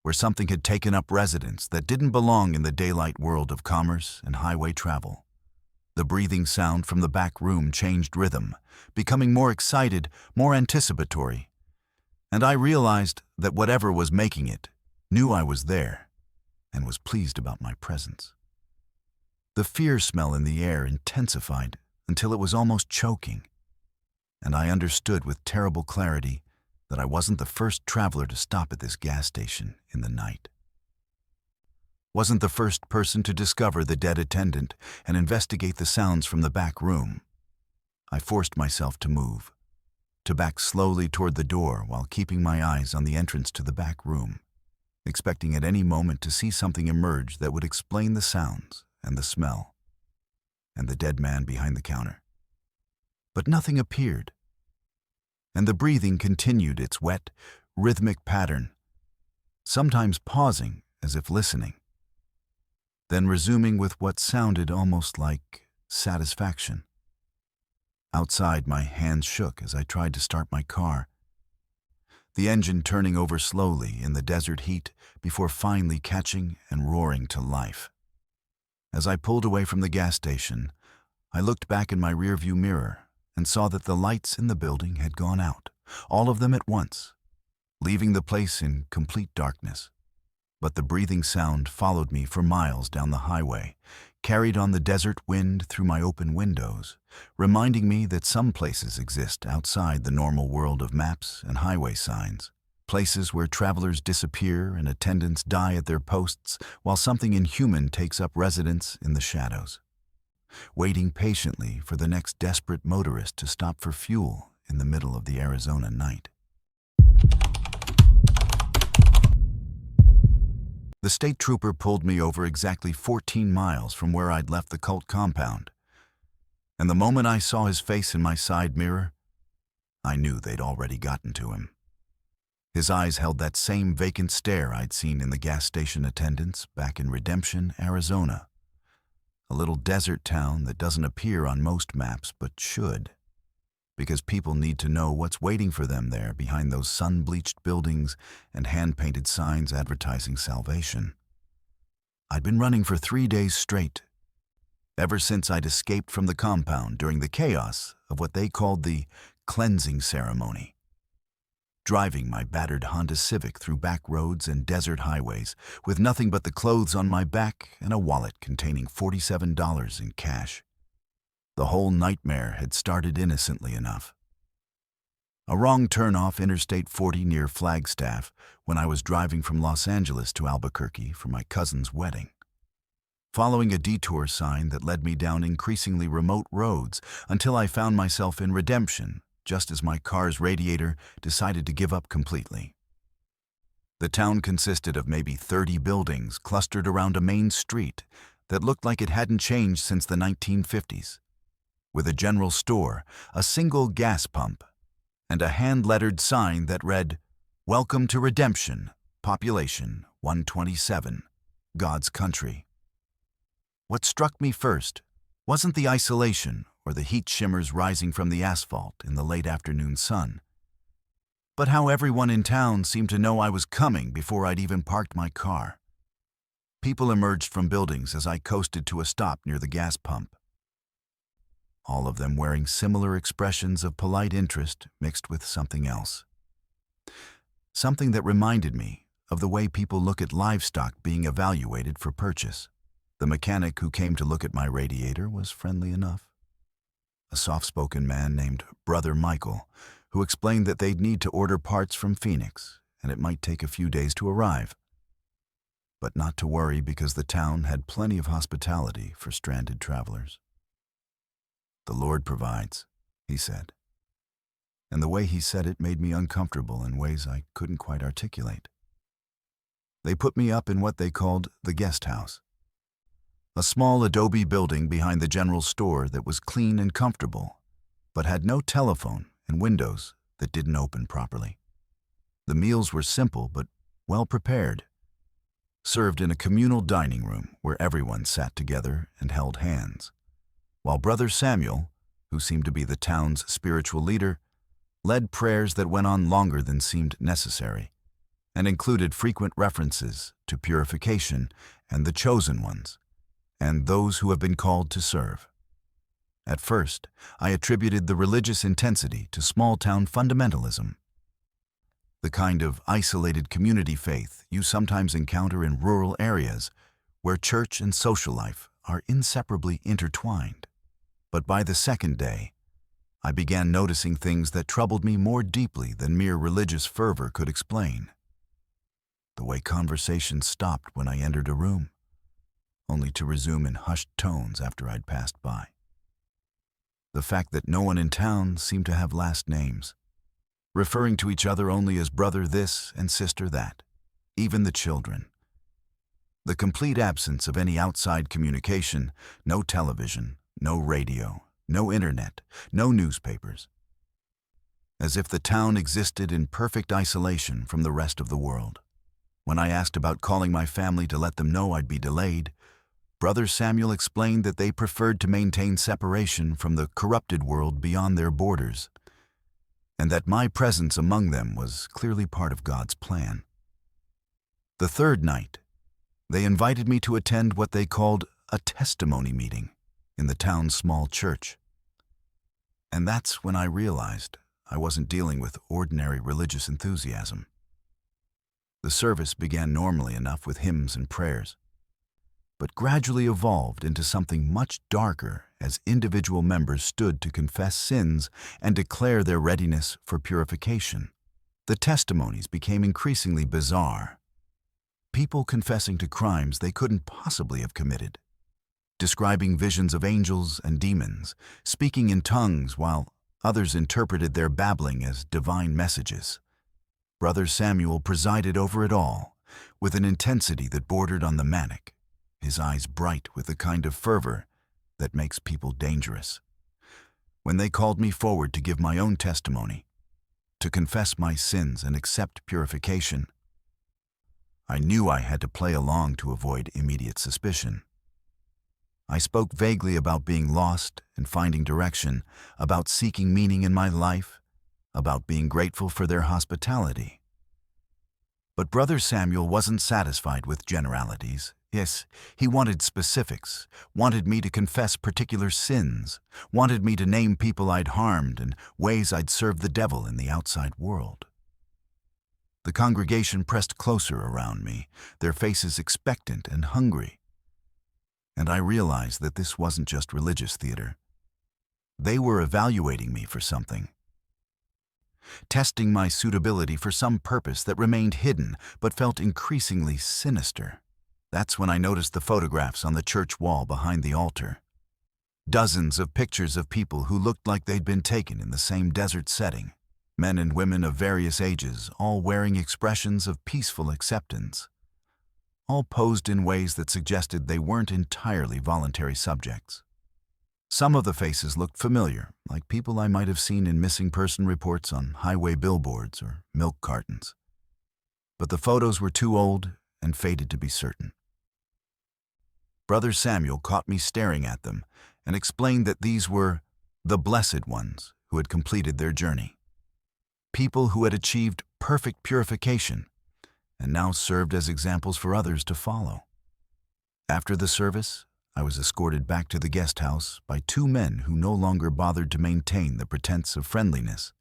where something had taken up residence that didn't belong in the daylight world of commerce and highway travel. The breathing sound from the back room changed rhythm, becoming more excited, more anticipatory, and I realized that whatever was making it knew I was there and was pleased about my presence. The fear smell in the air intensified until it was almost choking, and I understood with terrible clarity that I wasn't the first traveler to stop at this gas station in the night. Wasn't the first person to discover the dead attendant and investigate the sounds from the back room. I forced myself to move, to back slowly toward the door while keeping my eyes on the entrance to the back room, expecting at any moment to see something emerge that would explain the sounds and the smell and the dead man behind the counter. But nothing appeared, and the breathing continued its wet, rhythmic pattern, sometimes pausing as if listening, then resuming with what sounded almost like satisfaction. Outside, my hands shook as I tried to start my car, the engine turning over slowly in the desert heat before finally catching and roaring to life. As I pulled away from the gas station, I looked back in my rearview mirror and saw that the lights in the building had gone out, all of them at once, leaving the place in complete darkness. But the breathing sound followed me for miles down the highway, carried on the desert wind through my open windows, reminding me that some places exist outside the normal world of maps and highway signs. Places where travelers disappear and attendants die at their posts while something inhuman takes up residence in the shadows, waiting patiently for the next desperate motorist to stop for fuel in the middle of the Arizona night. The state trooper pulled me over exactly 14 miles from where I'd left the cult compound, and the moment I saw his face in my side mirror, I knew they'd already gotten to him. His eyes held that same vacant stare I'd seen in the gas station attendants back in Redemption, Arizona, a little desert town that doesn't appear on most maps but should, because people need to know what's waiting for them there behind those sun-bleached buildings and hand-painted signs advertising salvation. I'd been running for 3 days straight, ever since I'd escaped from the compound during the chaos of what they called the cleansing ceremony. Driving my battered Honda Civic through back roads and desert highways with nothing but the clothes on my back and a wallet containing $47 in cash. The whole nightmare had started innocently enough. A wrong turn off Interstate 40 near Flagstaff when I was driving from Los Angeles to Albuquerque for my cousin's wedding. Following a detour sign that led me down increasingly remote roads until I found myself in Redemption, just as my car's radiator decided to give up completely. The town consisted of maybe 30 buildings clustered around a main street that looked like it hadn't changed since the 1950s, with a general store, a single gas pump, and a hand-lettered sign that read, "Welcome to Redemption, population 127, God's country." What struck me first wasn't the isolation or the heat shimmers rising from the asphalt in the late afternoon sun, but how everyone in town seemed to know I was coming before I'd even parked my car. People emerged from buildings as I coasted to a stop near the gas pump, all of them wearing similar expressions of polite interest mixed with something else. Something that reminded me of the way people look at livestock being evaluated for purchase. The mechanic who came to look at my radiator was friendly enough. A soft-spoken man named Brother Michael, who explained that they'd need to order parts from Phoenix, and it might take a few days to arrive. But not to worry because the town had plenty of hospitality for stranded travelers. "The Lord provides," he said. And the way he said it made me uncomfortable in ways I couldn't quite articulate. They put me up in what they called the guest house, a small adobe building behind the general store that was clean and comfortable, but had no telephone and windows that didn't open properly. The meals were simple but well prepared, served in a communal dining room where everyone sat together and held hands, while Brother Samuel, who seemed to be the town's spiritual leader, led prayers that went on longer than seemed necessary and included frequent references to purification and the chosen ones, and those who have been called to serve. At first, I attributed the religious intensity to small-town fundamentalism, the kind of isolated community faith you sometimes encounter in rural areas where church and social life are inseparably intertwined. But by the second day, I began noticing things that troubled me more deeply than mere religious fervor could explain. The way conversations stopped when I entered a room, only to resume in hushed tones after I'd passed by. The fact that no one in town seemed to have last names, referring to each other only as brother this and sister that, even the children. The complete absence of any outside communication, no television, no radio, no internet, no newspapers. As if the town existed in perfect isolation from the rest of the world. When I asked about calling my family to let them know I'd be delayed, Brother Samuel explained that they preferred to maintain separation from the corrupted world beyond their borders, and that my presence among them was clearly part of God's plan. The third night, they invited me to attend what they called a testimony meeting in the town's small church. And that's when I realized I wasn't dealing with ordinary religious enthusiasm. The service began normally enough with hymns and prayers, but gradually evolved into something much darker as individual members stood to confess sins and declare their readiness for purification. The testimonies became increasingly bizarre. People confessing to crimes they couldn't possibly have committed, describing visions of angels and demons, speaking in tongues while others interpreted their babbling as divine messages. Brother Samuel presided over it all, with an intensity that bordered on the manic, his eyes bright with the kind of fervor that makes people dangerous. When they called me forward to give my own testimony, to confess my sins and accept purification, I knew I had to play along to avoid immediate suspicion. I spoke vaguely about being lost and finding direction, about seeking meaning in my life, about being grateful for their hospitality. But Brother Samuel wasn't satisfied with generalities. Yes, he wanted specifics, wanted me to confess particular sins, wanted me to name people I'd harmed and ways I'd served the devil in the outside world. The congregation pressed closer around me, their faces expectant and hungry. And I realized that this wasn't just religious theater. They were evaluating me for something, testing my suitability for some purpose that remained hidden but felt increasingly sinister. That's when I noticed the photographs on the church wall behind the altar. Dozens of pictures of people who looked like they'd been taken in the same desert setting. Men and women of various ages, all wearing expressions of peaceful acceptance. All posed in ways that suggested they weren't entirely voluntary subjects. Some of the faces looked familiar, like people I might have seen in missing person reports on highway billboards or milk cartons. But the photos were too old and faded to be certain. Brother Samuel caught me staring at them and explained that these were the blessed ones who had completed their journey. People who had achieved perfect purification and now served as examples for others to follow. After the service, I was escorted back to the guest house by two men who no longer bothered to maintain the pretense of friendliness,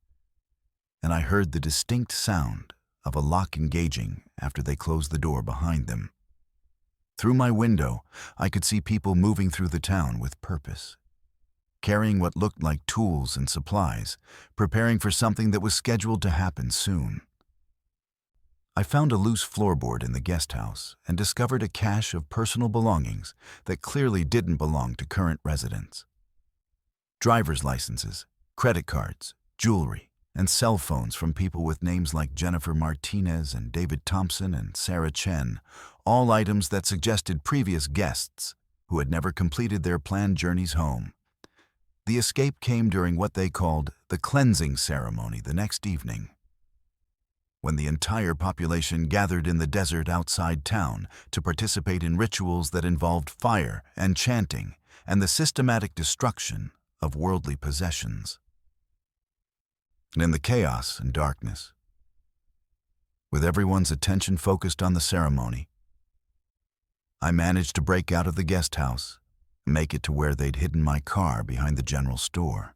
and I heard the distinct sound of a lock engaging after they closed the door behind them. Through my window, I could see people moving through the town with purpose, carrying what looked like tools and supplies, preparing for something that was scheduled to happen soon. I found a loose floorboard in the guest house and discovered a cache of personal belongings that clearly didn't belong to current residents. Driver's licenses, credit cards, jewelry, and cell phones from people with names like Jennifer Martinez and David Thompson and Sarah Chen, all items that suggested previous guests who had never completed their planned journeys home. The escape came during what they called the cleansing ceremony the next evening, when the entire population gathered in the desert outside town to participate in rituals that involved fire and chanting and the systematic destruction of worldly possessions. And in the chaos and darkness, with everyone's attention focused on the ceremony, I managed to break out of the guest house and make it to where they'd hidden my car behind the general store.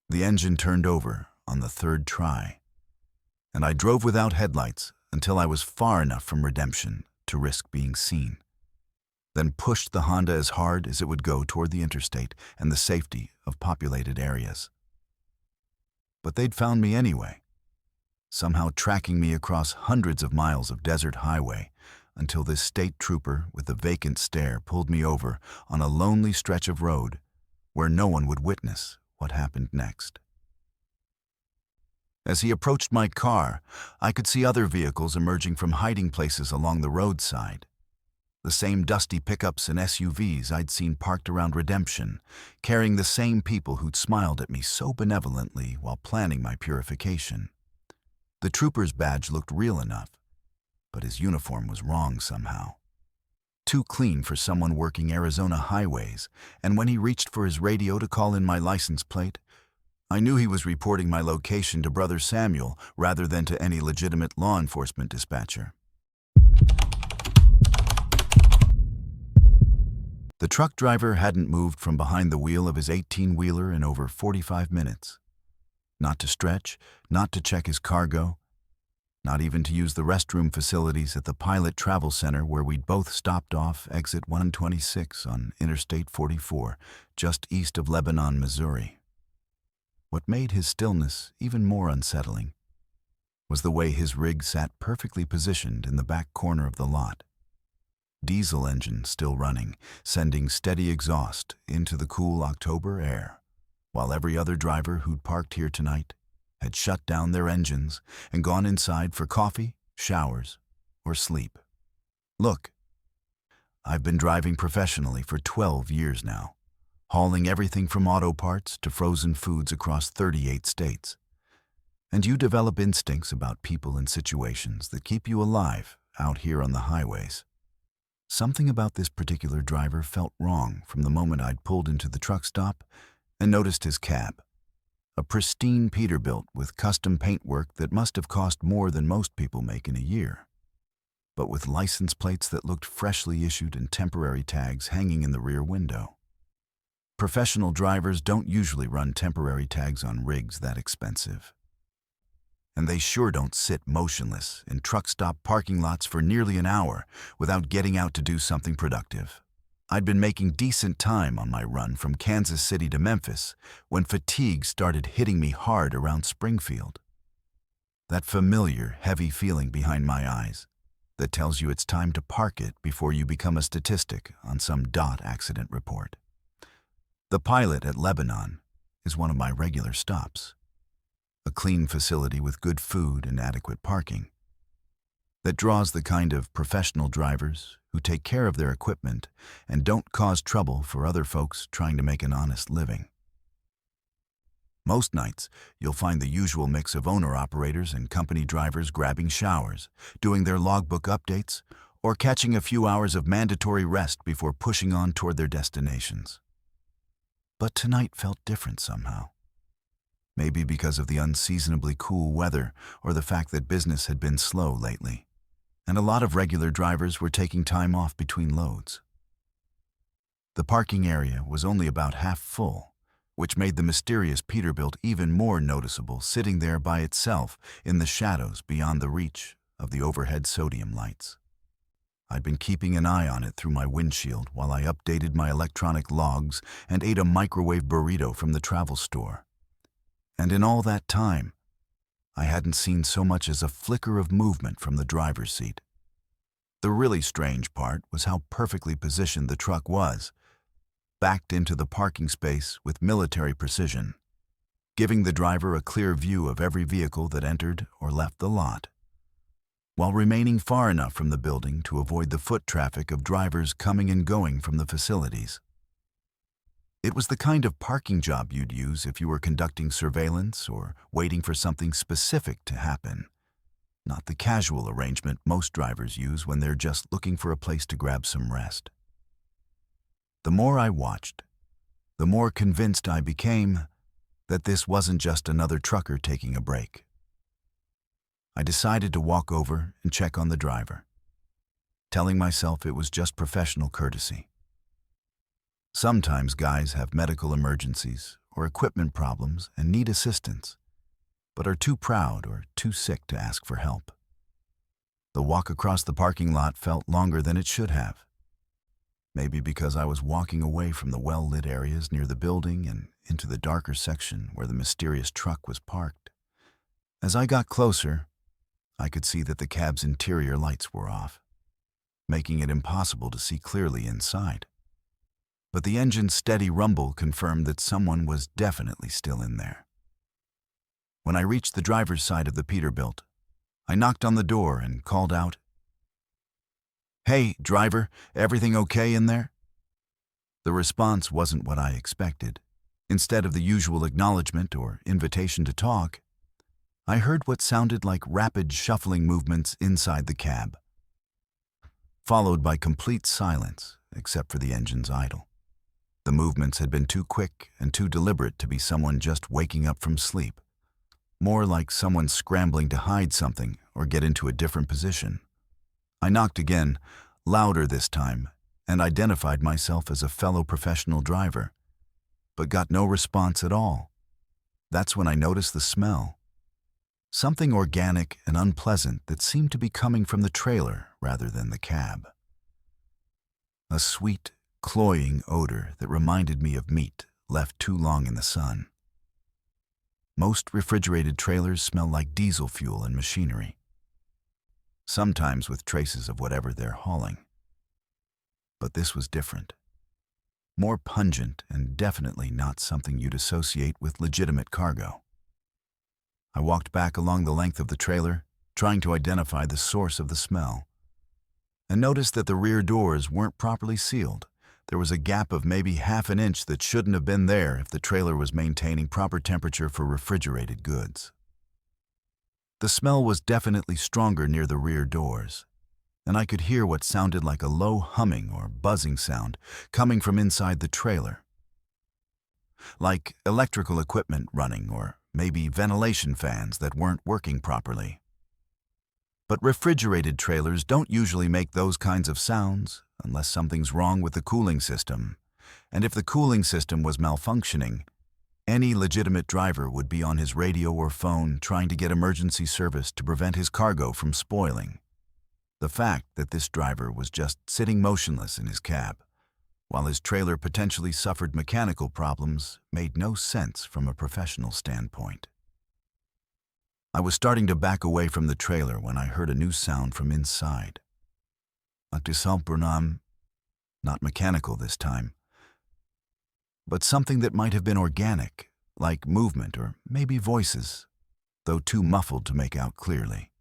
The engine turned over on the third try, and I drove without headlights until I was far enough from redemption to risk being seen, then pushed the Honda as hard as it would go toward the interstate and the safety of populated areas. But they'd found me anyway, somehow tracking me across hundreds of miles of desert highway until this state trooper with a vacant stare pulled me over on a lonely stretch of road where no one would witness what happened next. As he approached my car, I could see other vehicles emerging from hiding places along the roadside. The same dusty pickups and SUVs I'd seen parked around Redemption, carrying the same people who'd smiled at me so benevolently while planning my purification. The trooper's badge looked real enough, but his uniform was wrong somehow. Too clean for someone working Arizona highways, and when he reached for his radio to call in my license plate, I knew he was reporting my location to Brother Samuel rather than to any legitimate law enforcement dispatcher. The truck driver hadn't moved from behind the wheel of his 18-wheeler in over 45 minutes. Not to stretch, not to check his cargo, not even to use the restroom facilities at the Pilot Travel Center where we'd both stopped off exit 126 on Interstate 44, just east of Lebanon, Missouri. What made his stillness even more unsettling was the way his rig sat perfectly positioned in the back corner of the lot. Diesel engine still running, sending steady exhaust into the cool October air, while every other driver who'd parked here tonight had shut down their engines and gone inside for coffee, showers, or sleep. Look, I've been driving professionally for 12 years now, hauling everything from auto parts to frozen foods across 38 states. And you develop instincts about people and situations that keep you alive out here on the highways. Something about this particular driver felt wrong from the moment I'd pulled into the truck stop and noticed his cab. A pristine Peterbilt with custom paintwork that must have cost more than most people make in a year, but with license plates that looked freshly issued and temporary tags hanging in the rear window. Professional drivers don't usually run temporary tags on rigs that expensive. And they sure don't sit motionless in truck stop parking lots for nearly an hour without getting out to do something productive. I'd been making decent time on my run from Kansas City to Memphis when fatigue started hitting me hard around Springfield. That familiar, heavy feeling behind my eyes that tells you it's time to park it before you become a statistic on some DOT accident report. The Pilot at Lebanon is one of my regular stops. A clean facility with good food and adequate parking that draws the kind of professional drivers who take care of their equipment and don't cause trouble for other folks trying to make an honest living. Most nights, you'll find the usual mix of owner-operators and company drivers grabbing showers, doing their logbook updates, or catching a few hours of mandatory rest before pushing on toward their destinations. But tonight felt different somehow. Maybe because of the unseasonably cool weather or the fact that business had been slow lately, and a lot of regular drivers were taking time off between loads. The parking area was only about half full, which made the mysterious Peterbilt even more noticeable sitting there by itself in the shadows beyond the reach of the overhead sodium lights. I'd been keeping an eye on it through my windshield while I updated my electronic logs and ate a microwave burrito from the travel store. And in all that time, I hadn't seen so much as a flicker of movement from the driver's seat. The really strange part was how perfectly positioned the truck was, backed into the parking space with military precision, giving the driver a clear view of every vehicle that entered or left the lot, while remaining far enough from the building to avoid the foot traffic of drivers coming and going from the facilities. It was the kind of parking job you'd use if you were conducting surveillance or waiting for something specific to happen, not the casual arrangement most drivers use when they're just looking for a place to grab some rest. The more I watched, the more convinced I became that this wasn't just another trucker taking a break. I decided to walk over and check on the driver, telling myself it was just professional courtesy. Sometimes guys have medical emergencies or equipment problems and need assistance, but are too proud or too sick to ask for help. The walk across the parking lot felt longer than it should have. Maybe because I was walking away from the well-lit areas near the building and into the darker section where the mysterious truck was parked. As I got closer, I could see that the cab's interior lights were off, making it impossible to see clearly inside. But the engine's steady rumble confirmed that someone was definitely still in there. When I reached the driver's side of the Peterbilt, I knocked on the door and called out, "Hey, driver, everything okay in there?" The response wasn't what I expected. Instead of the usual acknowledgement or invitation to talk, I heard what sounded like rapid shuffling movements inside the cab, followed by complete silence except for the engine's idle. The movements had been too quick and too deliberate to be someone just waking up from sleep, more like someone scrambling to hide something or get into a different position. I knocked again, louder this time, and identified myself as a fellow professional driver, but got no response at all. That's when I noticed the smell. Something organic and unpleasant that seemed to be coming from the trailer rather than the cab. A sweet, cloying odor that reminded me of meat left too long in the sun. Most refrigerated trailers smell like diesel fuel and machinery, sometimes with traces of whatever they're hauling. But this was different. More pungent and definitely not something you'd associate with legitimate cargo. I walked back along the length of the trailer, trying to identify the source of the smell, and noticed that the rear doors weren't properly sealed. There was a gap of maybe half an inch that shouldn't have been there if the trailer was maintaining proper temperature for refrigerated goods. The smell was definitely stronger near the rear doors, and I could hear what sounded like a low humming or buzzing sound coming from inside the trailer. Like electrical equipment running or maybe ventilation fans that weren't working properly. But refrigerated trailers don't usually make those kinds of sounds unless something's wrong with the cooling system. And if the cooling system was malfunctioning, any legitimate driver would be on his radio or phone trying to get emergency service to prevent his cargo from spoiling. The fact that this driver was just sitting motionless in his cab, while his trailer potentially suffered mechanical problems, made no sense from a professional standpoint. I was starting to back away from the trailer when I heard a new sound from inside. Not mechanical this time, but something that might have been organic, like movement or maybe voices, though too muffled to make out clearly.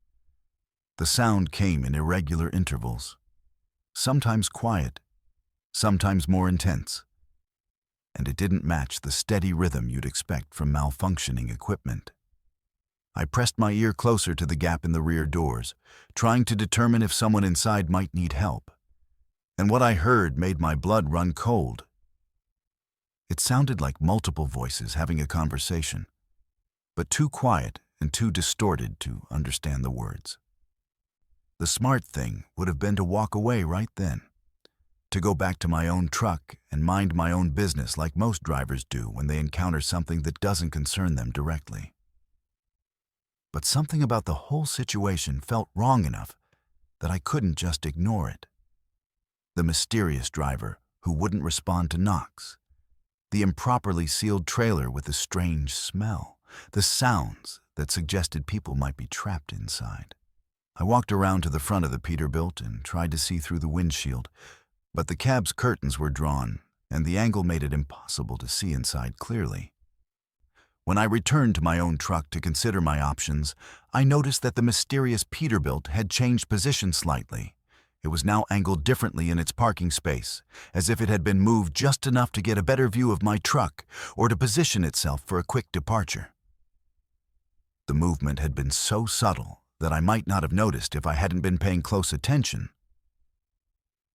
The sound came in irregular intervals, sometimes quiet, sometimes more intense, and it didn't match the steady rhythm you'd expect from malfunctioning equipment. I pressed my ear closer to the gap in the rear doors, trying to determine if someone inside might need help. And what I heard made my blood run cold. It sounded like multiple voices having a conversation, but too quiet and too distorted to understand the words. The smart thing would have been to walk away right then, to go back to my own truck and mind my own business like most drivers do when they encounter something that doesn't concern them directly. But something about the whole situation felt wrong enough that I couldn't just ignore it. The mysterious driver who wouldn't respond to knocks, the improperly sealed trailer with the strange smell, the sounds that suggested people might be trapped inside. I walked around to the front of the Peterbilt and tried to see through the windshield, but the cab's curtains were drawn, and the angle made it impossible to see inside clearly. When I returned to my own truck to consider my options, I noticed that the mysterious Peterbilt had changed position slightly. It was now angled differently in its parking space, as if it had been moved just enough to get a better view of my truck or to position itself for a quick departure. The movement had been so subtle that I might not have noticed if I hadn't been paying close attention.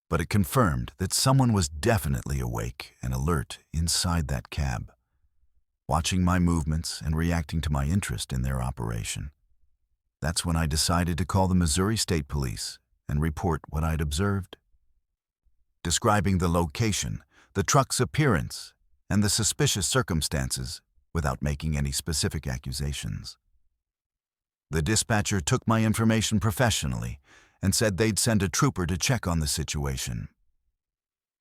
But it confirmed that someone was definitely awake and alert inside that cab, watching my movements and reacting to my interest in their operation. That's when I decided to call the Missouri State Police and report what I'd observed. Describing the location, the truck's appearance, and the suspicious circumstances without making any specific accusations. The dispatcher took my information professionally and said they'd send a trooper to check on the situation,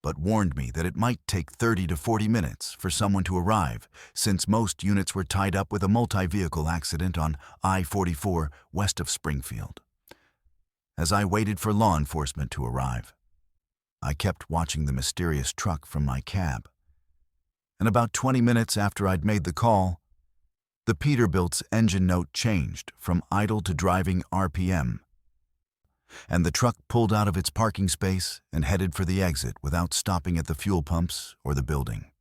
but warned me that it might take 30 to 40 minutes for someone to arrive, since most units were tied up with a multi-vehicle accident on I-44 west of Springfield. As I waited for law enforcement to arrive, I kept watching the mysterious truck from my cab. And about 20 minutes after I'd made the call, the Peterbilt's engine note changed from idle to driving RPM, and the truck pulled out of its parking space and headed for the exit without stopping at the fuel pumps or the building.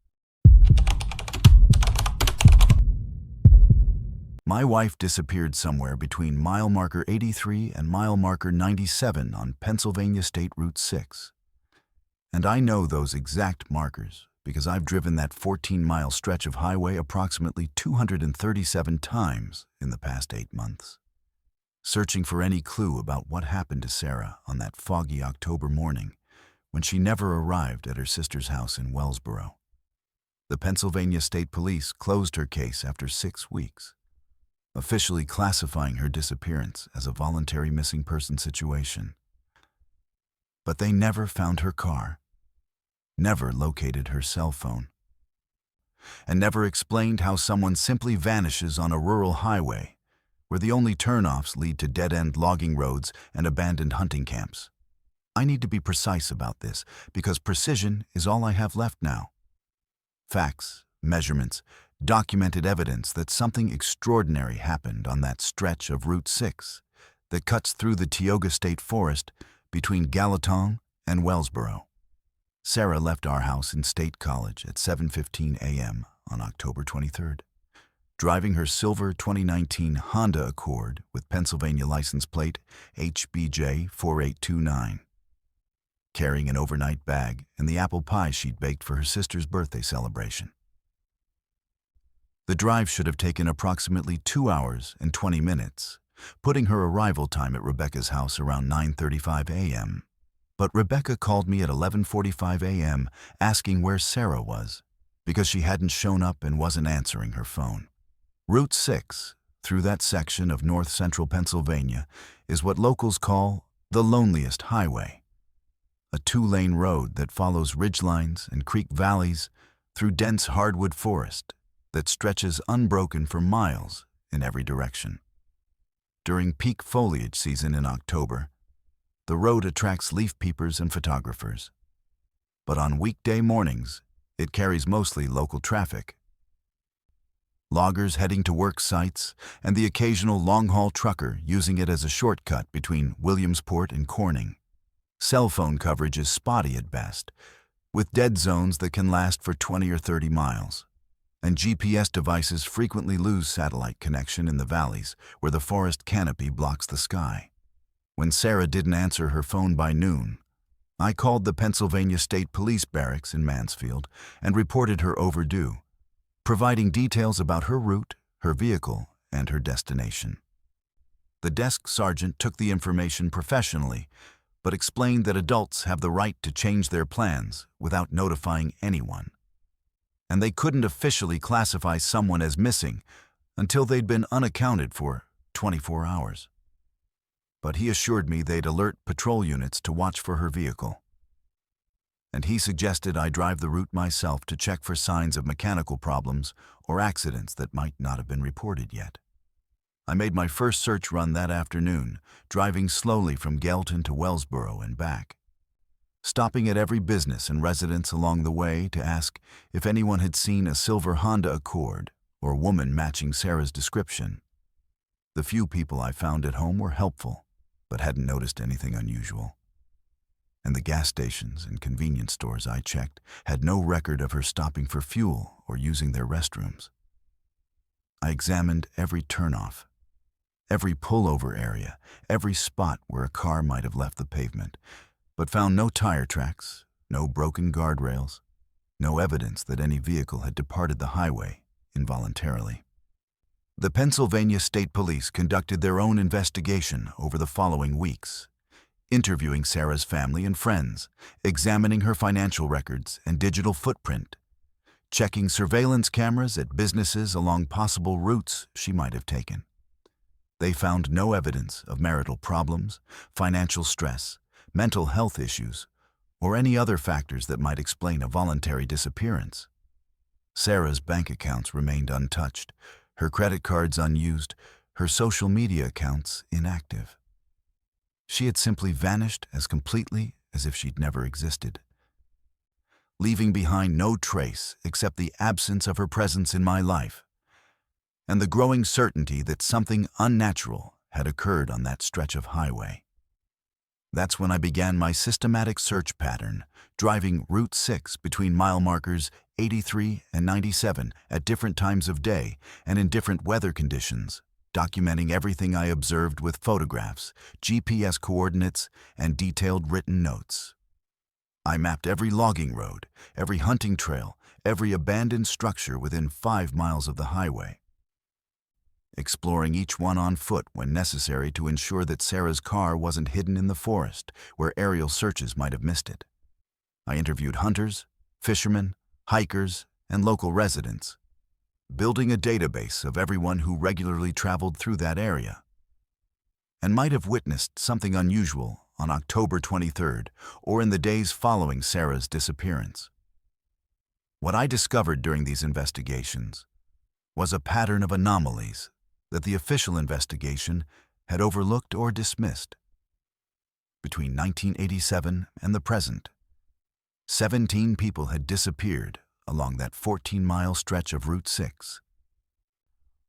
My wife disappeared somewhere between mile marker 83 and mile marker 97 on Pennsylvania State Route 6. And I know those exact markers because I've driven that 14-mile stretch of highway approximately 237 times in the past 8 months, searching for any clue about what happened to Sarah on that foggy October morning when she never arrived at her sister's house in Wellsboro. The Pennsylvania State Police closed her case after 6 weeks, officially classifying her disappearance as a voluntary missing person situation. But they never found her car, never located her cell phone. and never explained how someone simply vanishes on a rural highway, where the only turnoffs lead to dead-end logging roads and abandoned hunting camps. I need to be precise about this, because precision is all I have left now. Facts, measurements, documented evidence that something extraordinary happened on that stretch of Route 6 that cuts through the Tioga State Forest between Gallatin and Wellsboro. Sarah left our house in State College at 7:15 a.m. on October 23rd, driving her silver 2019 Honda Accord with Pennsylvania license plate HBJ 4829, carrying an overnight bag and the apple pie she'd baked for her sister's birthday celebration. The drive should have taken approximately 2 hours and 20 minutes, putting her arrival time at Rebecca's house around 9:35 a.m. But Rebecca called me at 11:45 a.m. asking where Sarah was, because she hadn't shown up and wasn't answering her phone. Route 6, through that section of north-central Pennsylvania, is what locals call the loneliest highway. A 2-lane road that follows ridgelines and creek valleys through dense hardwood forest that stretches unbroken for miles in every direction. During peak foliage season in October, the road attracts leaf peepers and photographers. But on weekday mornings, it carries mostly local traffic. Loggers heading to work sites and the occasional long-haul trucker using it as a shortcut between Williamsport and Corning. Cell phone coverage is spotty at best, with dead zones that can last for 20 or 30 miles. And GPS devices frequently lose satellite connection in the valleys where the forest canopy blocks the sky. When Sarah didn't answer her phone by noon, I called the Pennsylvania State Police Barracks in Mansfield and reported her overdue, providing details about her route, her vehicle, and her destination. The desk sergeant took the information professionally, but explained that adults have the right to change their plans without notifying anyone, and they couldn't officially classify someone as missing until they'd been unaccounted for 24 hours. But he assured me they'd alert patrol units to watch for her vehicle. And he suggested I drive the route myself to check for signs of mechanical problems or accidents that might not have been reported yet. I made my first search run that afternoon, driving slowly from Gallatin to Wellsboro and back, stopping at every business and residence along the way to ask if anyone had seen a silver Honda Accord or woman matching Sarah's description. The few people I found at home were helpful, but hadn't noticed anything unusual. And the gas stations and convenience stores I checked had no record of her stopping for fuel or using their restrooms. I examined every turnoff, every pullover area, every spot where a car might have left the pavement, but found no tire tracks, no broken guardrails, no evidence that any vehicle had departed the highway involuntarily. The Pennsylvania State Police conducted their own investigation over the following weeks, interviewing Sarah's family and friends, examining her financial records and digital footprint, checking surveillance cameras at businesses along possible routes she might have taken. They found no evidence of marital problems, financial stress, mental health issues, or any other factors that might explain a voluntary disappearance. Sarah's bank accounts remained untouched, her credit cards unused, her social media accounts inactive. She had simply vanished as completely as if she'd never existed, leaving behind no trace except the absence of her presence in my life, and the growing certainty that something unnatural had occurred on that stretch of highway. That's when I began my systematic search pattern, driving Route 6 between mile markers 83 and 97 at different times of day and in different weather conditions, documenting everything I observed with photographs, GPS coordinates, and detailed written notes. I mapped every logging road, every hunting trail, every abandoned structure within 5 miles of the highway, exploring each one on foot when necessary to ensure that Sarah's car wasn't hidden in the forest where aerial searches might have missed it. I interviewed hunters, fishermen, hikers, and local residents, building a database of everyone who regularly traveled through that area and might have witnessed something unusual on October 23rd or in the days following Sarah's disappearance. What I discovered during these investigations was a pattern of anomalies that the official investigation had overlooked or dismissed. Between 1987 and the present, 17 people had disappeared along that 14-mile stretch of Route 6.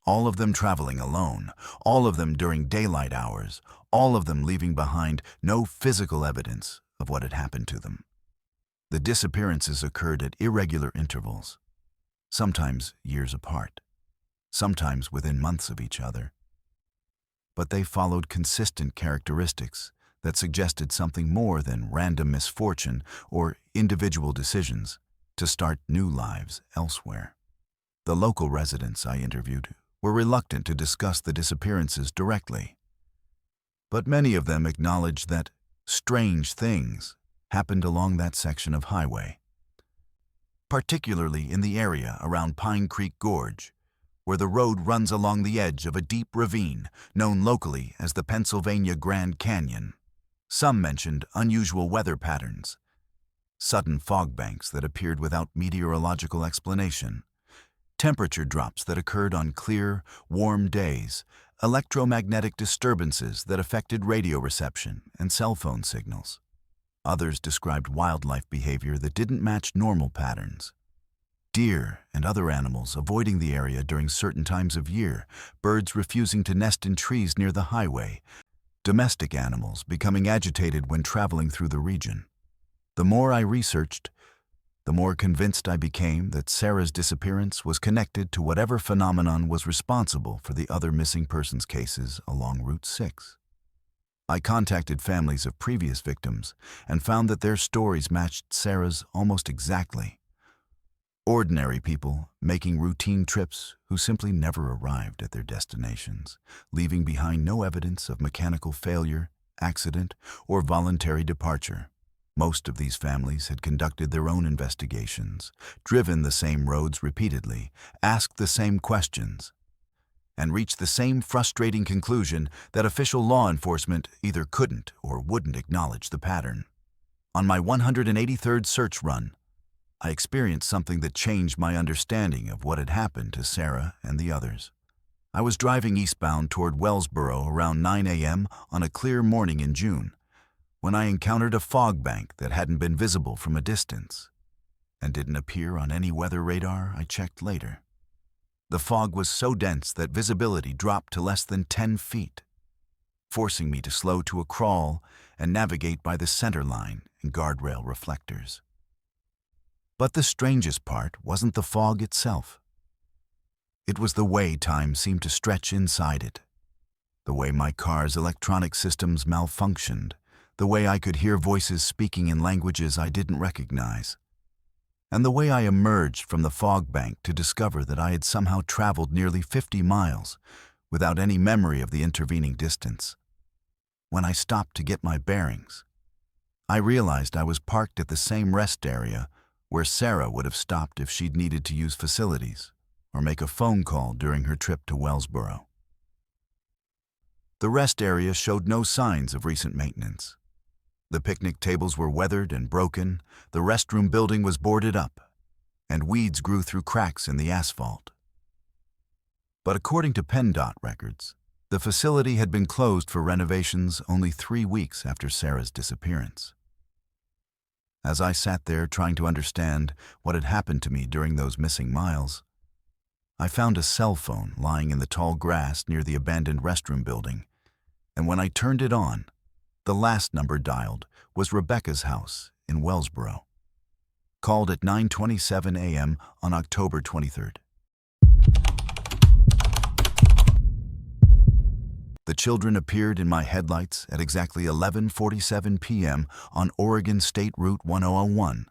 All of them traveling alone, all of them during daylight hours, all of them leaving behind no physical evidence of what had happened to them. The disappearances occurred at irregular intervals, sometimes years apart, sometimes within months of each other. But they followed consistent characteristics that suggested something more than random misfortune or individual decisions to start new lives elsewhere. The local residents I interviewed were reluctant to discuss the disappearances directly, but many of them acknowledged that strange things happened along that section of highway, particularly in the area around Pine Creek Gorge, where the road runs along the edge of a deep ravine known locally as the Pennsylvania Grand Canyon. Some mentioned unusual weather patterns, sudden fog banks that appeared without meteorological explanation, temperature drops that occurred on clear, warm days, electromagnetic disturbances that affected radio reception and cell phone signals. Others described wildlife behavior that didn't match normal patterns. Deer and other animals avoiding the area during certain times of year, birds refusing to nest in trees near the highway, domestic animals becoming agitated when traveling through the region. The more I researched, the more convinced I became that Sarah's disappearance was connected to whatever phenomenon was responsible for the other missing persons cases along Route 6. I contacted families of previous victims and found that their stories matched Sarah's almost exactly. Ordinary people making routine trips who simply never arrived at their destinations, leaving behind no evidence of mechanical failure, accident, or voluntary departure. Most of these families had conducted their own investigations, driven the same roads repeatedly, asked the same questions, and reached the same frustrating conclusion that official law enforcement either couldn't or wouldn't acknowledge the pattern. On my 183rd search run, I experienced something that changed my understanding of what had happened to Sarah and the others. I was driving eastbound toward Wellsboro around 9 a.m. on a clear morning in June, when I encountered a fog bank that hadn't been visible from a distance and didn't appear on any weather radar I checked later. The fog was so dense that visibility dropped to less than 10 feet, forcing me to slow to a crawl and navigate by the center line and guardrail reflectors. But the strangest part wasn't the fog itself. It was the way time seemed to stretch inside it, the way my car's electronic systems malfunctioned, the way I could hear voices speaking in languages I didn't recognize, and the way I emerged from the fog bank to discover that I had somehow traveled nearly 50 miles without any memory of the intervening distance. When I stopped to get my bearings, I realized I was parked at the same rest area where Sarah would have stopped if she'd needed to use facilities or make a phone call during her trip to Wellsboro. The rest area showed no signs of recent maintenance. The picnic tables were weathered and broken, the restroom building was boarded up, and weeds grew through cracks in the asphalt. But according to PennDOT records, the facility had been closed for renovations only 3 weeks after Sarah's disappearance. As I sat there trying to understand what had happened to me during those missing miles, I found a cell phone lying in the tall grass near the abandoned restroom building, and when I turned it on, the last number dialed was Rebecca's house in Wellsboro, called at 9:27 a.m. on October 23rd. The children appeared in my headlights at exactly 11:47 p.m. on Oregon State Route 1001.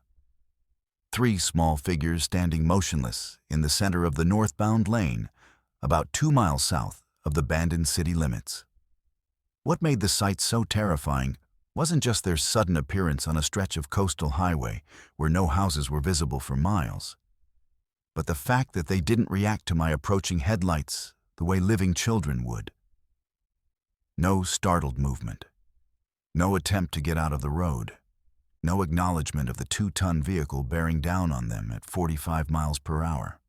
3 small figures standing motionless in the center of the northbound lane, about 2 miles south of the abandoned city limits. What made the sight so terrifying wasn't just their sudden appearance on a stretch of coastal highway where no houses were visible for miles, but the fact that they didn't react to my approaching headlights the way living children would. No startled movement, no attempt to get out of the road, No acknowledgement of the 2-ton vehicle bearing down on them at 45 miles per hour.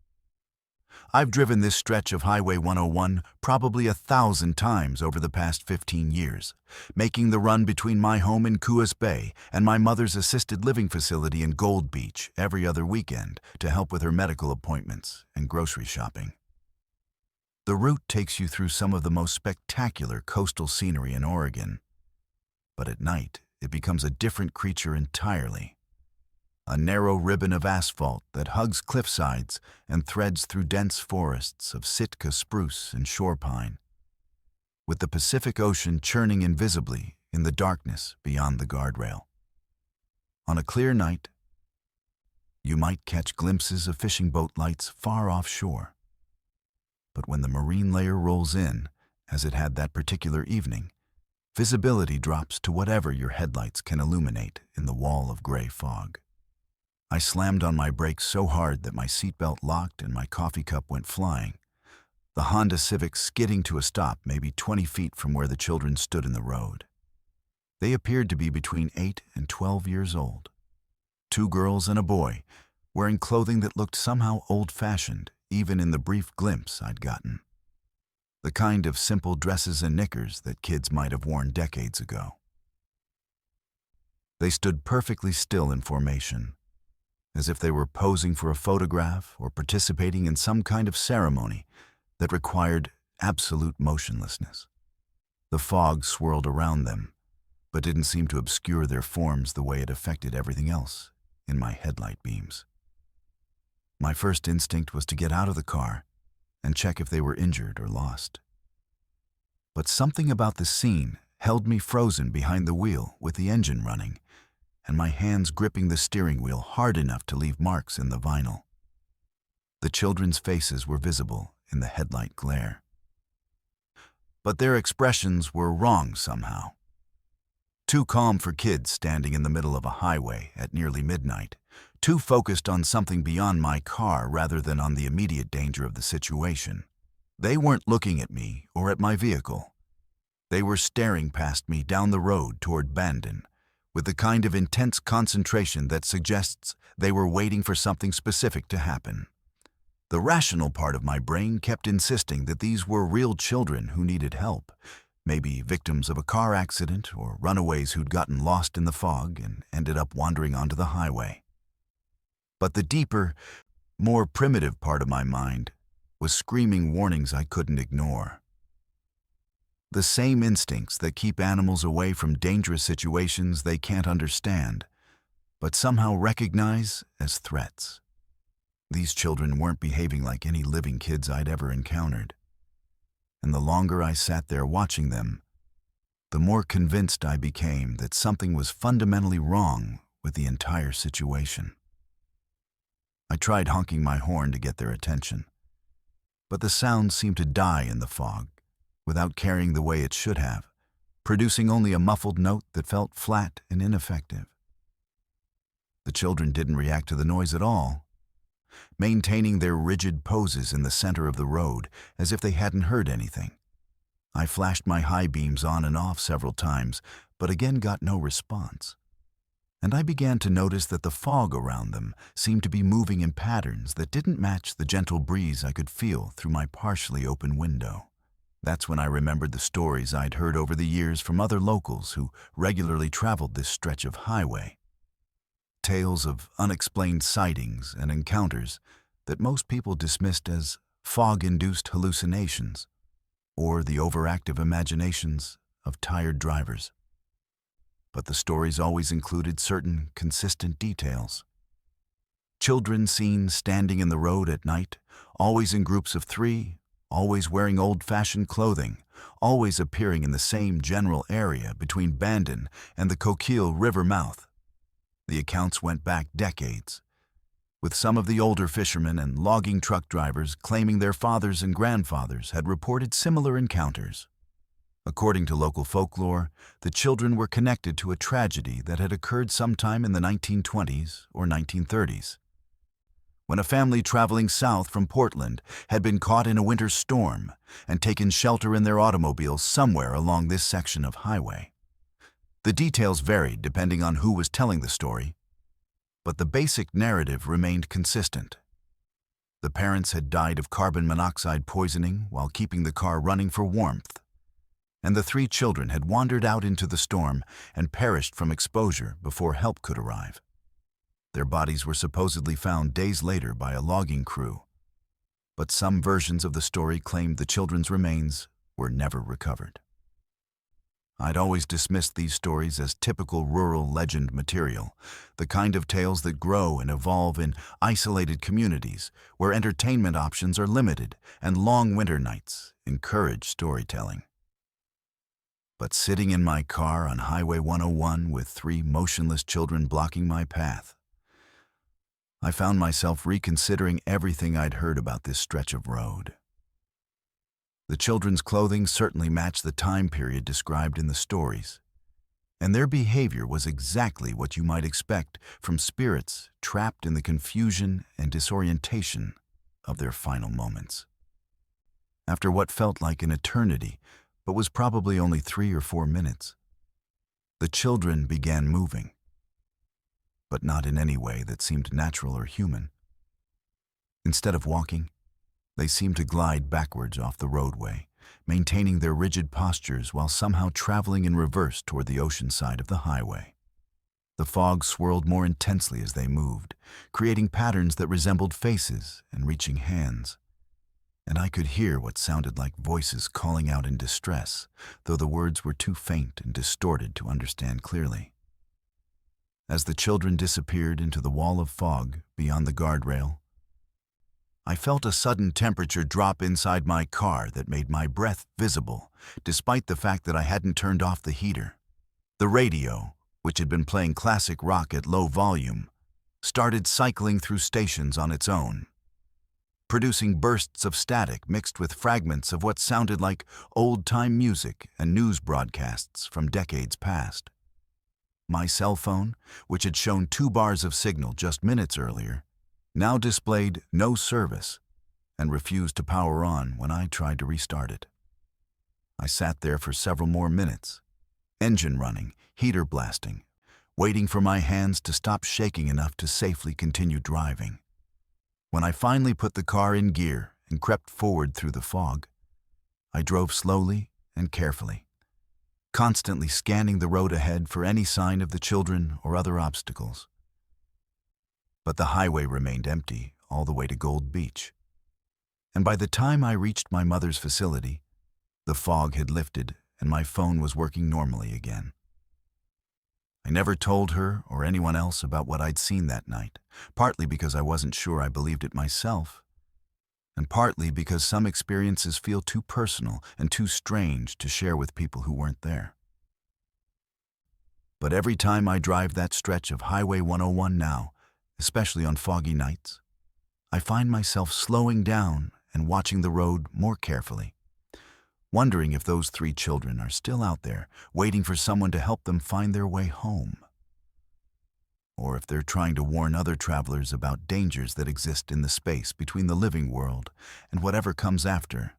I've driven this stretch of Highway 101 probably 1,000 times over the past 15 years, making the run between my home in Coos Bay and my mother's assisted living facility in Gold Beach every other weekend to help with her medical appointments and grocery shopping. The route takes you through some of the most spectacular coastal scenery in Oregon, but at night it becomes a different creature entirely. A narrow ribbon of asphalt that hugs cliffsides and threads through dense forests of Sitka spruce and shore pine, with the Pacific Ocean churning invisibly in the darkness beyond the guardrail. On a clear night, you might catch glimpses of fishing boat lights far offshore. But when the marine layer rolls in, as it had that particular evening, visibility drops to whatever your headlights can illuminate in the wall of gray fog. I slammed on my brakes so hard that my seatbelt locked and my coffee cup went flying, the Honda Civic skidding to a stop maybe 20 feet from where the children stood in the road. They appeared to be between 8 and 12 years old. 2 girls and a boy, wearing clothing that looked somehow old-fashioned, even in the brief glimpse I'd gotten. The kind of simple dresses and knickers that kids might have worn decades ago. They stood perfectly still in formation, as if they were posing for a photograph or participating in some kind of ceremony that required absolute motionlessness. The fog swirled around them, but didn't seem to obscure their forms the way it affected everything else in my headlight beams. My first instinct was to get out of the car and check if they were injured or lost. But something about the scene held me frozen behind the wheel with the engine running, and my hands gripping the steering wheel hard enough to leave marks in the vinyl. The children's faces were visible in the headlight glare. But their expressions were wrong somehow. Too calm for kids standing in the middle of a highway at nearly midnight, too focused on something beyond my car rather than on the immediate danger of the situation. They weren't looking at me or at my vehicle. They were staring past me down the road toward Bandon, with the kind of intense concentration that suggests they were waiting for something specific to happen. The rational part of my brain kept insisting that these were real children who needed help, maybe victims of a car accident or runaways who'd gotten lost in the fog and ended up wandering onto the highway. But the deeper, more primitive part of my mind was screaming warnings I couldn't ignore. The same instincts that keep animals away from dangerous situations they can't understand, but somehow recognize as threats. These children weren't behaving like any living kids I'd ever encountered. And the longer I sat there watching them, the more convinced I became that something was fundamentally wrong with the entire situation. I tried honking my horn to get their attention, but the sound seemed to die in the fog, without carrying the way it should have, producing only a muffled note that felt flat and ineffective. The children didn't react to the noise at all, maintaining their rigid poses in the center of the road as if they hadn't heard anything. I flashed my high beams on and off several times, but again got no response. And I began to notice that the fog around them seemed to be moving in patterns that didn't match the gentle breeze I could feel through my partially open window. That's when I remembered the stories I'd heard over the years from other locals who regularly traveled this stretch of highway. Tales of unexplained sightings and encounters that most people dismissed as fog-induced hallucinations or the overactive imaginations of tired drivers. But the stories always included certain consistent details. Children seen standing in the road at night, always in groups of 3, always wearing old-fashioned clothing, always appearing in the same general area between Bandon and the Coquille River mouth. The accounts went back decades, with some of the older fishermen and logging truck drivers claiming their fathers and grandfathers had reported similar encounters. According to local folklore, the children were connected to a tragedy that had occurred sometime in the 1920s or 1930s, when a family traveling south from Portland had been caught in a winter storm and taken shelter in their automobiles somewhere along this section of highway. The details varied depending on who was telling the story, but the basic narrative remained consistent. The parents had died of carbon monoxide poisoning while keeping the car running for warmth, and the 3 children had wandered out into the storm and perished from exposure before help could arrive. Their bodies were supposedly found days later by a logging crew, but some versions of the story claimed the children's remains were never recovered. I'd always dismissed these stories as typical rural legend material, the kind of tales that grow and evolve in isolated communities where entertainment options are limited and long winter nights encourage storytelling. But sitting in my car on Highway 101 with 3 motionless children blocking my path, I found myself reconsidering everything I'd heard about this stretch of road. The children's clothing certainly matched the time period described in the stories, and their behavior was exactly what you might expect from spirits trapped in the confusion and disorientation of their final moments. After what felt like an eternity, but was probably only 3 or 4 minutes, the children began moving, but not in any way that seemed natural or human. Instead of walking, they seemed to glide backwards off the roadway, maintaining their rigid postures while somehow traveling in reverse toward the ocean side of the highway. The fog swirled more intensely as they moved, creating patterns that resembled faces and reaching hands. And I could hear what sounded like voices calling out in distress, though the words were too faint and distorted to understand clearly. As the children disappeared into the wall of fog beyond the guardrail, I felt a sudden temperature drop inside my car that made my breath visible, despite the fact that I hadn't turned off the heater. The radio, which had been playing classic rock at low volume, started cycling through stations on its own, producing bursts of static mixed with fragments of what sounded like old-time music and news broadcasts from decades past. My cell phone, which had shown 2 bars of signal just minutes earlier, now displayed no service and refused to power on when I tried to restart it. I sat there for several more minutes, engine running, heater blasting, waiting for my hands to stop shaking enough to safely continue driving. When I finally put the car in gear and crept forward through the fog, I drove slowly and carefully, constantly scanning the road ahead for any sign of the children or other obstacles. But the highway remained empty all the way to Gold Beach. And by the time I reached my mother's facility, the fog had lifted and my phone was working normally again. I never told her or anyone else about what I'd seen that night, partly because I wasn't sure I believed it myself, and partly because some experiences feel too personal and too strange to share with people who weren't there. But every time I drive that stretch of Highway 101 now, especially on foggy nights, I find myself slowing down and watching the road more carefully, wondering if those 3 children are still out there waiting for someone to help them find their way home, or if they're trying to warn other travelers about dangers that exist in the space between the living world and whatever comes after,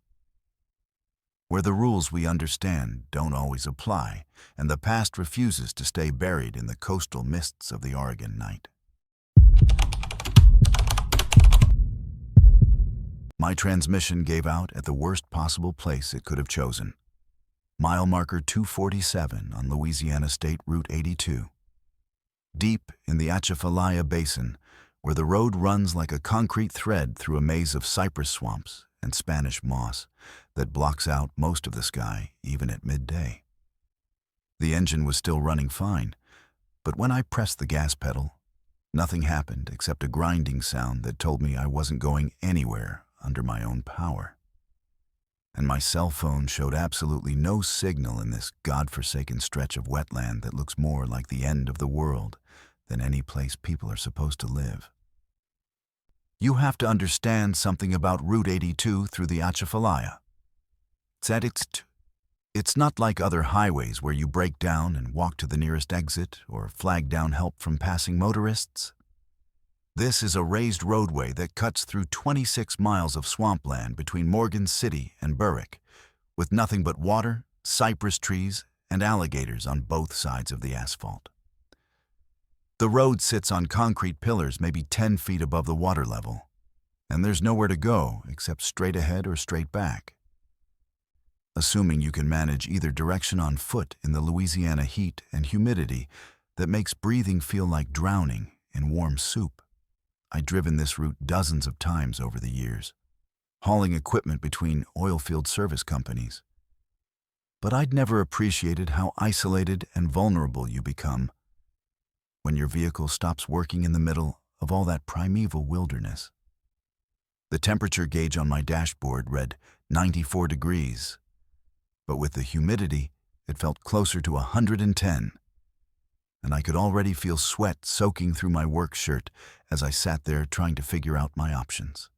where the rules we understand don't always apply and the past refuses to stay buried in the coastal mists of the Oregon night. My transmission gave out at the worst possible place it could have chosen. Mile marker 247 on Louisiana State Route 82. Deep in the Atchafalaya Basin, where the road runs like a concrete thread through a maze of cypress swamps and Spanish moss that blocks out most of the sky even at midday. The engine was still running fine, but when I pressed the gas pedal, nothing happened except a grinding sound that told me I wasn't going anywhere under my own power. And my cell phone showed absolutely no signal in this godforsaken stretch of wetland that looks more like the end of the world than any place people are supposed to live. You have to understand something about Route 82 through the Atchafalaya. It's not like other highways where you break down and walk to the nearest exit or flag down help from passing motorists. This is a raised roadway that cuts through 26 miles of swampland between Morgan City and Burrick, with nothing but water, cypress trees, and alligators on both sides of the asphalt. The road sits on concrete pillars maybe 10 feet above the water level, and there's nowhere to go except straight ahead or straight back. Assuming you can manage either direction on foot in the Louisiana heat and humidity that makes breathing feel like drowning in warm soup. I'd driven this route dozens of times over the years, hauling equipment between oilfield service companies. But I'd never appreciated how isolated and vulnerable you become when your vehicle stops working in the middle of all that primeval wilderness. The temperature gauge on my dashboard read 94 degrees, but with the humidity, it felt closer to 110, and I could already feel sweat soaking through my work shirt as I sat there trying to figure out my options.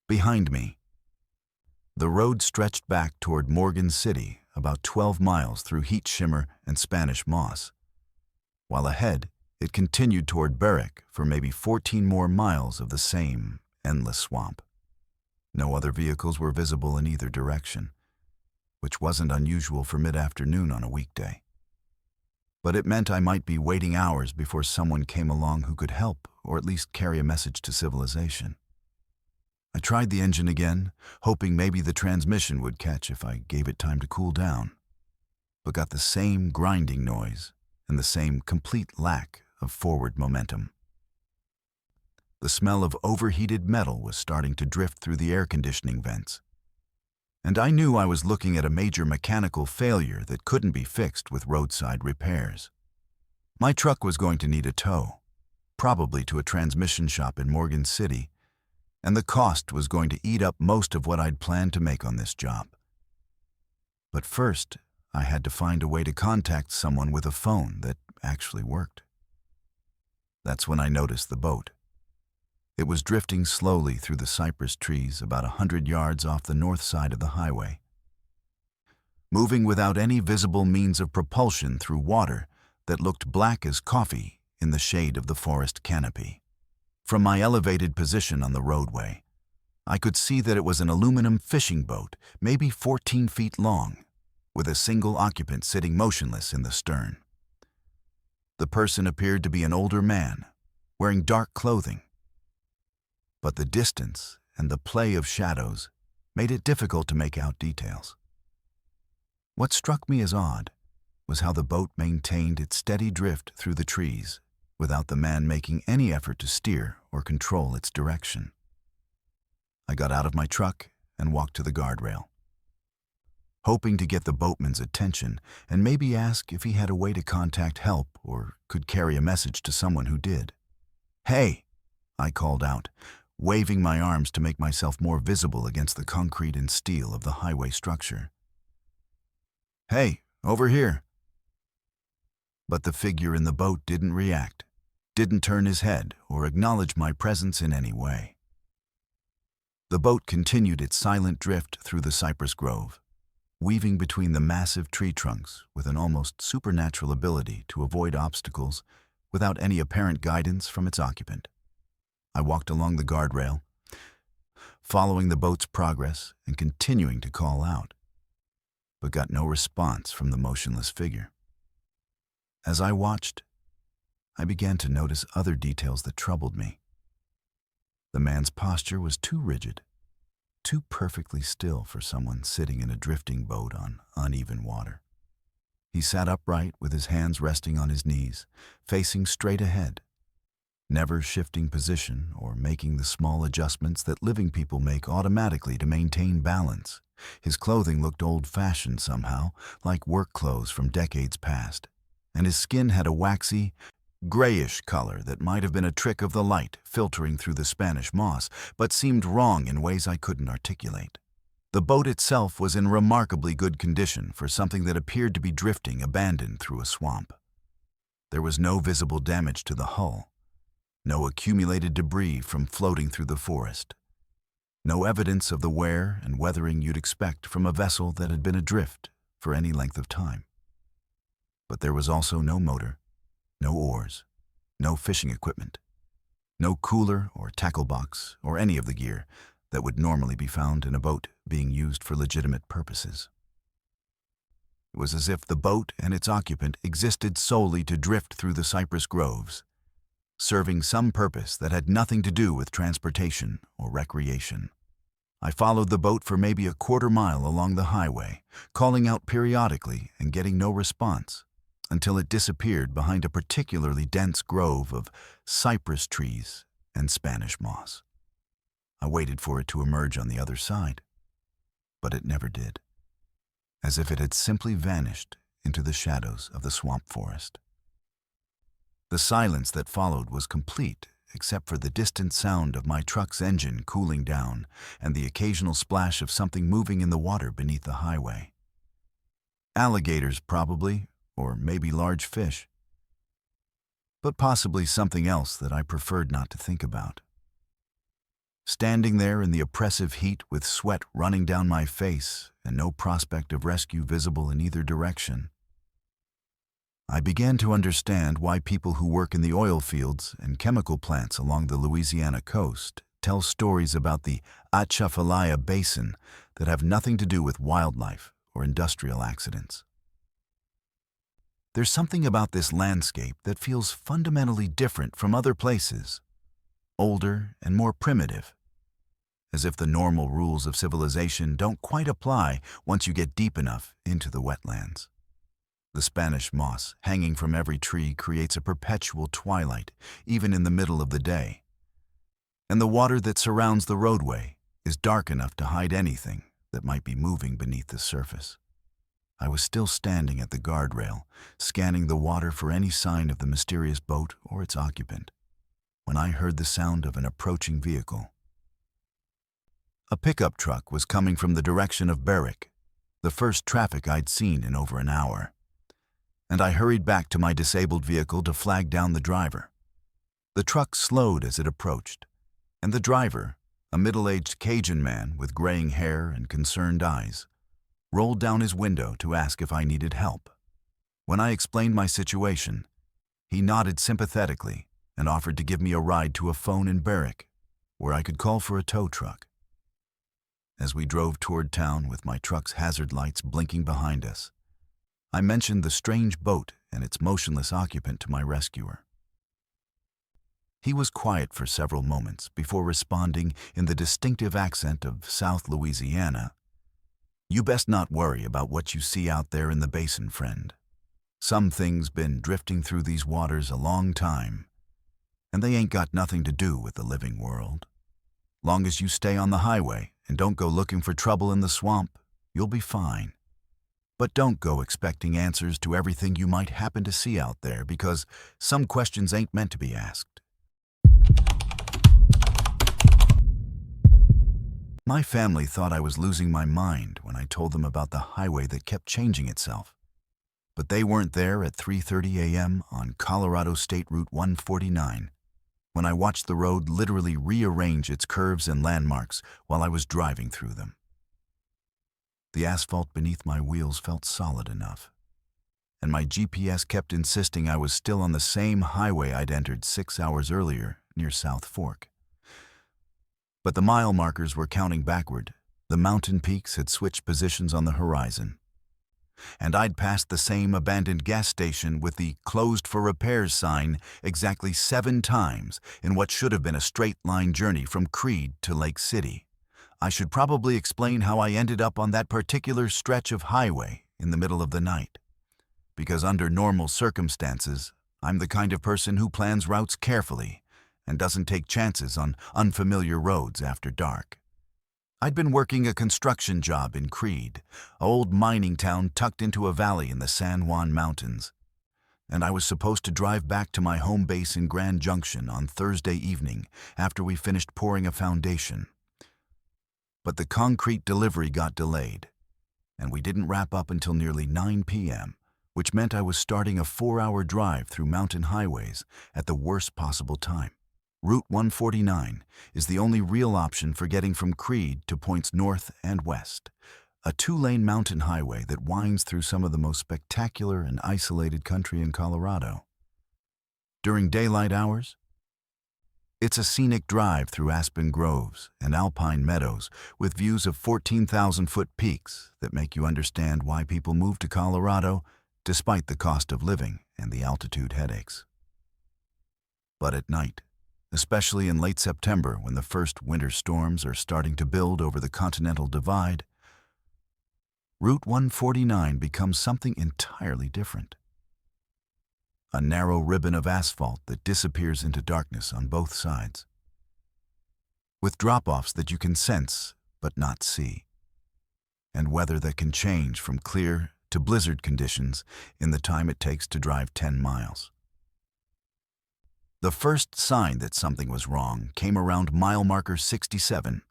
Behind me, the road stretched back toward Morgan City, about 12 miles through heat shimmer and Spanish moss, while ahead it continued toward Berwick for maybe 14 more miles of the same endless swamp. No other vehicles were visible in either direction, which wasn't unusual for mid-afternoon on a weekday. But it meant I might be waiting hours before someone came along who could help or at least carry a message to civilization. I tried the engine again, hoping maybe the transmission would catch if I gave it time to cool down, but got the same grinding noise and the same complete lack of forward momentum. The smell of overheated metal was starting to drift through the air conditioning vents, and I knew I was looking at a major mechanical failure that couldn't be fixed with roadside repairs. My truck was going to need a tow, probably to a transmission shop in Morgan City, and the cost was going to eat up most of what I'd planned to make on this job. But first, I had to find a way to contact someone with a phone that actually worked. That's when I noticed the boat. It was drifting slowly through the cypress trees about 100 yards off the north side of the highway, moving without any visible means of propulsion through water that looked black as coffee in the shade of the forest canopy. From my elevated position on the roadway, I could see that it was an aluminum fishing boat, maybe 14 feet long, with a single occupant sitting motionless in the stern. The person appeared to be an older man, wearing dark clothing, but the distance and the play of shadows made it difficult to make out details. What struck me as odd was how the boat maintained its steady drift through the trees without the man making any effort to steer or control its direction. I got out of my truck and walked to the guardrail, hoping to get the boatman's attention and maybe ask if he had a way to contact help or could carry a message to someone who did. "Hey," I called out, waving my arms to make myself more visible against the concrete and steel of the highway structure. "Hey, over here." But the figure in the boat didn't react, didn't turn his head or acknowledge my presence in any way. The boat continued its silent drift through the cypress grove, weaving between the massive tree trunks with an almost supernatural ability to avoid obstacles without any apparent guidance from its occupant. I walked along the guardrail, following the boat's progress and continuing to call out, but got no response from the motionless figure. As I watched, I began to notice other details that troubled me. The man's posture was too rigid, too perfectly still for someone sitting in a drifting boat on uneven water. He sat upright with his hands resting on his knees, facing straight ahead, never shifting position or making the small adjustments that living people make automatically to maintain balance. His clothing looked old-fashioned somehow, like work clothes from decades past, and his skin had a waxy, grayish color that might have been a trick of the light filtering through the Spanish moss, but seemed wrong in ways I couldn't articulate. The boat itself was in remarkably good condition for something that appeared to be drifting abandoned through a swamp. There was no visible damage to the hull, no accumulated debris from floating through the forest, no evidence of the wear and weathering you'd expect from a vessel that had been adrift for any length of time. But there was also no motor, no oars, no fishing equipment, no cooler or tackle box or any of the gear that would normally be found in a boat being used for legitimate purposes. It was as if the boat and its occupant existed solely to drift through the cypress groves, serving some purpose that had nothing to do with transportation or recreation. I followed the boat for maybe a quarter-mile along the highway, calling out periodically and getting no response, until it disappeared behind a particularly dense grove of cypress trees and Spanish moss. I waited for it to emerge on the other side, but it never did, as if it had simply vanished into the shadows of the swamp forest. The silence that followed was complete, except for the distant sound of my truck's engine cooling down and the occasional splash of something moving in the water beneath the highway. Alligators, probably, or maybe large fish, but possibly something else that I preferred not to think about. Standing there in the oppressive heat with sweat running down my face and no prospect of rescue visible in either direction, I began to understand why people who work in the oil fields and chemical plants along the Louisiana coast tell stories about the Atchafalaya Basin that have nothing to do with wildlife or industrial accidents. There's something about this landscape that feels fundamentally different from other places, older and more primitive, as if the normal rules of civilization don't quite apply once you get deep enough into the wetlands. The Spanish moss hanging from every tree creates a perpetual twilight, even in the middle of the day. And the water that surrounds the roadway is dark enough to hide anything that might be moving beneath the surface. I was still standing at the guardrail, scanning the water for any sign of the mysterious boat or its occupant, when I heard the sound of an approaching vehicle. A pickup truck was coming from the direction of Berwick, the first traffic I'd seen in over an hour, and I hurried back to my disabled vehicle to flag down the driver. The truck slowed as it approached, and the driver, a middle-aged Cajun man with graying hair and concerned eyes, rolled down his window to ask if I needed help. When I explained my situation, he nodded sympathetically and offered to give me a ride to a phone in Berwick, where I could call for a tow truck. As we drove toward town with my truck's hazard lights blinking behind us, I mentioned the strange boat and its motionless occupant to my rescuer. He was quiet for several moments before responding in the distinctive accent of South Louisiana, "You best not worry about what you see out there in the basin, friend. Some things been drifting through these waters a long time, and they ain't got nothing to do with the living world. Long as you stay on the highway and don't go looking for trouble in the swamp, you'll be fine. But don't go expecting answers to everything you might happen to see out there, because some questions ain't meant to be asked." My family thought I was losing my mind when I told them about the highway that kept changing itself. But they weren't there at 3:30 a.m. on Colorado State Route 149, when I watched the road literally rearrange its curves and landmarks while I was driving through them. The asphalt beneath my wheels felt solid enough, and my GPS kept insisting I was still on the same highway I'd entered 6 hours earlier near South Fork. But the mile markers were counting backward. The mountain peaks had switched positions on the horizon, and I'd passed the same abandoned gas station with the "closed for repairs" sign exactly 7 times in what should have been a straight-line journey from Creede to Lake City. I should probably explain how I ended up on that particular stretch of highway in the middle of the night, because under normal circumstances, I'm the kind of person who plans routes carefully and doesn't take chances on unfamiliar roads after dark. I'd been working a construction job in Creede, an old mining town tucked into a valley in the San Juan Mountains, and I was supposed to drive back to my home base in Grand Junction on Thursday evening after we finished pouring a foundation. But the concrete delivery got delayed, and we didn't wrap up until nearly 9 p.m., which meant I was starting a 4-hour drive through mountain highways at the worst possible time. Route 149 is the only real option for getting from Creede to points north and west, a 2-lane mountain highway that winds through some of the most spectacular and isolated country in Colorado. During daylight hours, It's a scenic drive through aspen groves and alpine meadows with views of 14,000-foot peaks that make you understand why people move to Colorado despite the cost of living and the altitude headaches. But at night, especially in late September when the first winter storms are starting to build over the Continental Divide, Route 149 becomes something entirely different. A narrow ribbon of asphalt that disappears into darkness on both sides, with drop-offs that you can sense but not see, and weather that can change from clear to blizzard conditions in the time it takes to drive 10 miles. The first sign that something was wrong came around mile marker 67,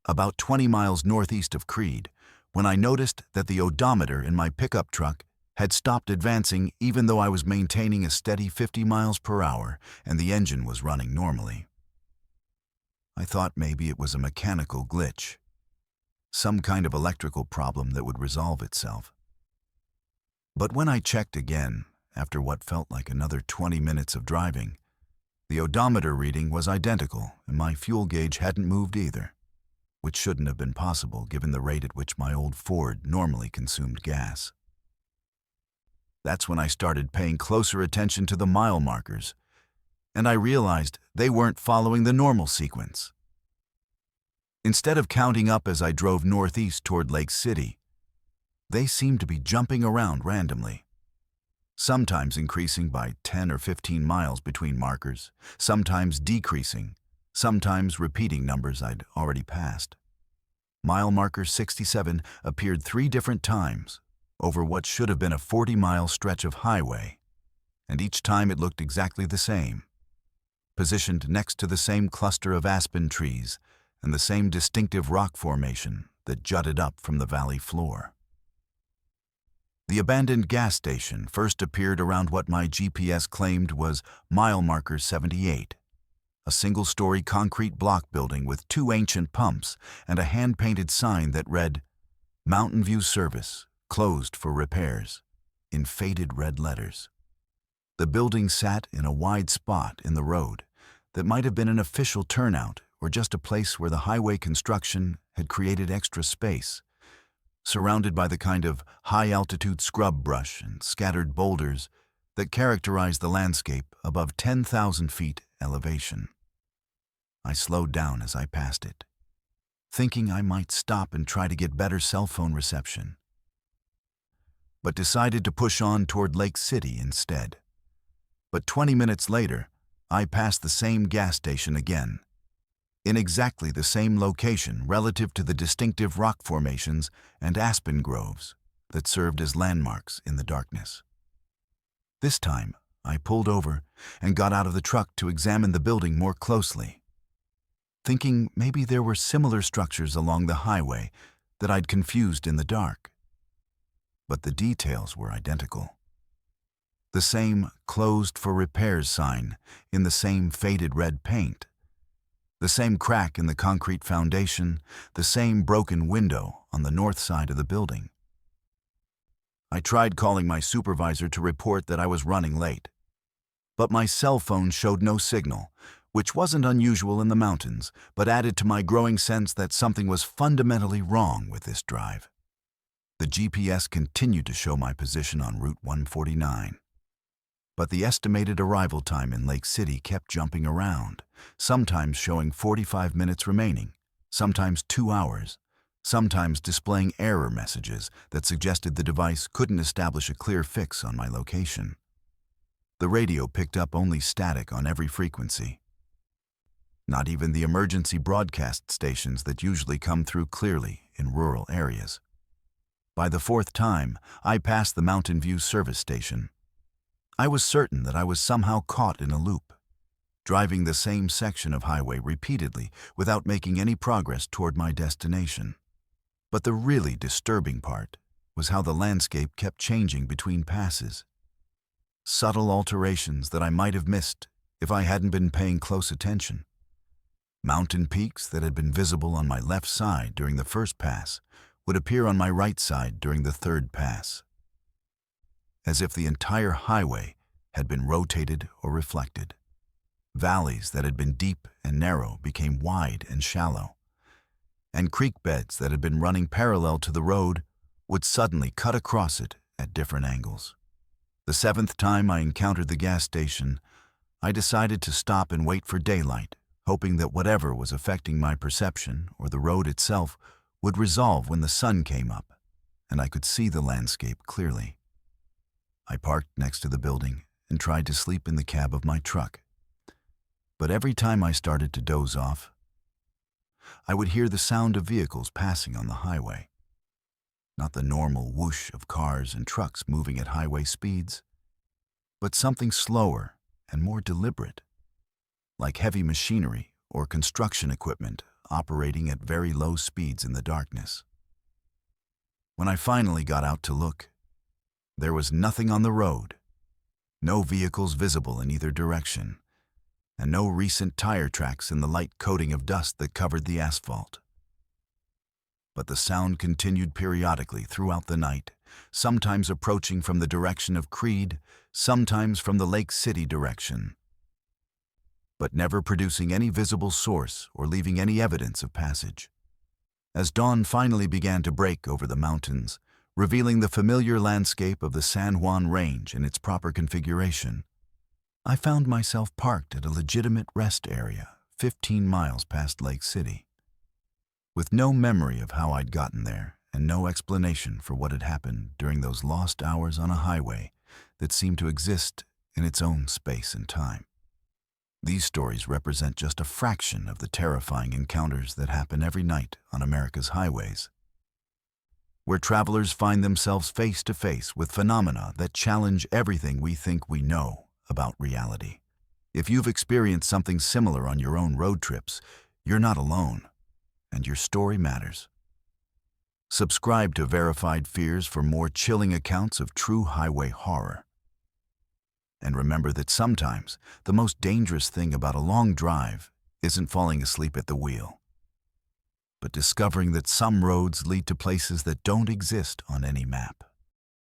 about 20 miles northeast of Creed, when I noticed that the odometer in my pickup truck had stopped advancing even though I was maintaining a steady 50 miles per hour and the engine was running normally. I thought maybe it was a mechanical glitch, some kind of electrical problem that would resolve itself. But when I checked again, after what felt like another 20 minutes of driving, the odometer reading was identical and my fuel gauge hadn't moved either, which shouldn't have been possible given the rate at which my old Ford normally consumed gas. That's when I started paying closer attention to the mile markers, and I realized they weren't following the normal sequence. Instead of counting up as I drove northeast toward Lake City, they seemed to be jumping around randomly, sometimes increasing by 10 or 15 miles between markers, sometimes decreasing, sometimes repeating numbers I'd already passed. Mile marker 67 appeared 3 different times over what should have been a 40-mile stretch of highway, and each time it looked exactly the same, positioned next to the same cluster of aspen trees and the same distinctive rock formation that jutted up from the valley floor. The abandoned gas station first appeared around what my GPS claimed was mile marker 78, a single-story concrete block building with 2 ancient pumps and a hand-painted sign that read, "Mountain View Service, closed for repairs," in faded red letters. The building sat in a wide spot in the road that might have been an official turnout or just a place where the highway construction had created extra space, surrounded by the kind of high-altitude scrub brush and scattered boulders that characterize the landscape above 10,000 feet elevation. I slowed down as I passed it, thinking I might stop and try to get better cell phone reception, but decided to push on toward Lake City instead. But 20 minutes later, I passed the same gas station again, in exactly the same location relative to the distinctive rock formations and aspen groves that served as landmarks in the darkness. This time, I pulled over and got out of the truck to examine the building more closely, thinking maybe there were similar structures along the highway that I'd confused in the dark. But the details were identical. The same "closed for repairs" sign in the same faded red paint, the same crack in the concrete foundation, the same broken window on the north side of the building. I tried calling my supervisor to report that I was running late, but my cell phone showed no signal, which wasn't unusual in the mountains, but added to my growing sense that something was fundamentally wrong with this drive. The GPS continued to show my position on Route 149, but the estimated arrival time in Lake City kept jumping around, sometimes showing 45 minutes remaining, sometimes 2 hours, sometimes displaying error messages that suggested the device couldn't establish a clear fix on my location. The radio picked up only static on every frequency. Not even the emergency broadcast stations that usually come through clearly in rural areas. By the 4th time I passed the Mountain View service station, I was certain that I was somehow caught in a loop, driving the same section of highway repeatedly without making any progress toward my destination. But the really disturbing part was how the landscape kept changing between passes. Subtle alterations that I might have missed if I hadn't been paying close attention. Mountain peaks that had been visible on my left side during the first pass would appear on my right side during the 3rd pass, as if the entire highway had been rotated or reflected. Valleys that had been deep and narrow became wide and shallow, and creek beds that had been running parallel to the road would suddenly cut across it at different angles. The seventh time I encountered the gas station, I decided to stop and wait for daylight, hoping that whatever was affecting my perception or the road itself would resolve when the sun came up and I could see the landscape clearly. I parked next to the building and tried to sleep in the cab of my truck. But every time I started to doze off, I would hear the sound of vehicles passing on the highway. Not the normal whoosh of cars and trucks moving at highway speeds, but something slower and more deliberate, like heavy machinery or construction equipment operating at very low speeds in the darkness. When I finally got out to look, there was nothing on the road, no vehicles visible in either direction, and no recent tire tracks in the light coating of dust that covered the asphalt. But the sound continued periodically throughout the night, sometimes approaching from the direction of Creed, sometimes from the Lake City direction, but never producing any visible source or leaving any evidence of passage. As dawn finally began to break over the mountains, revealing the familiar landscape of the San Juan Range in its proper configuration, I found myself parked at a legitimate rest area 15 miles past Lake City. With no memory of how I'd gotten there and no explanation for what had happened during those lost hours on a highway that seemed to exist in its own space and time. These stories represent just a fraction of the terrifying encounters that happen every night on America's highways, where travelers find themselves face to face with phenomena that challenge everything we think we know about reality. If you've experienced something similar on your own road trips, you're not alone, and your story matters. Subscribe to Verified Fears for more chilling accounts of true highway horror. And remember that sometimes the most dangerous thing about a long drive isn't falling asleep at the wheel, but discovering that some roads lead to places that don't exist on any map.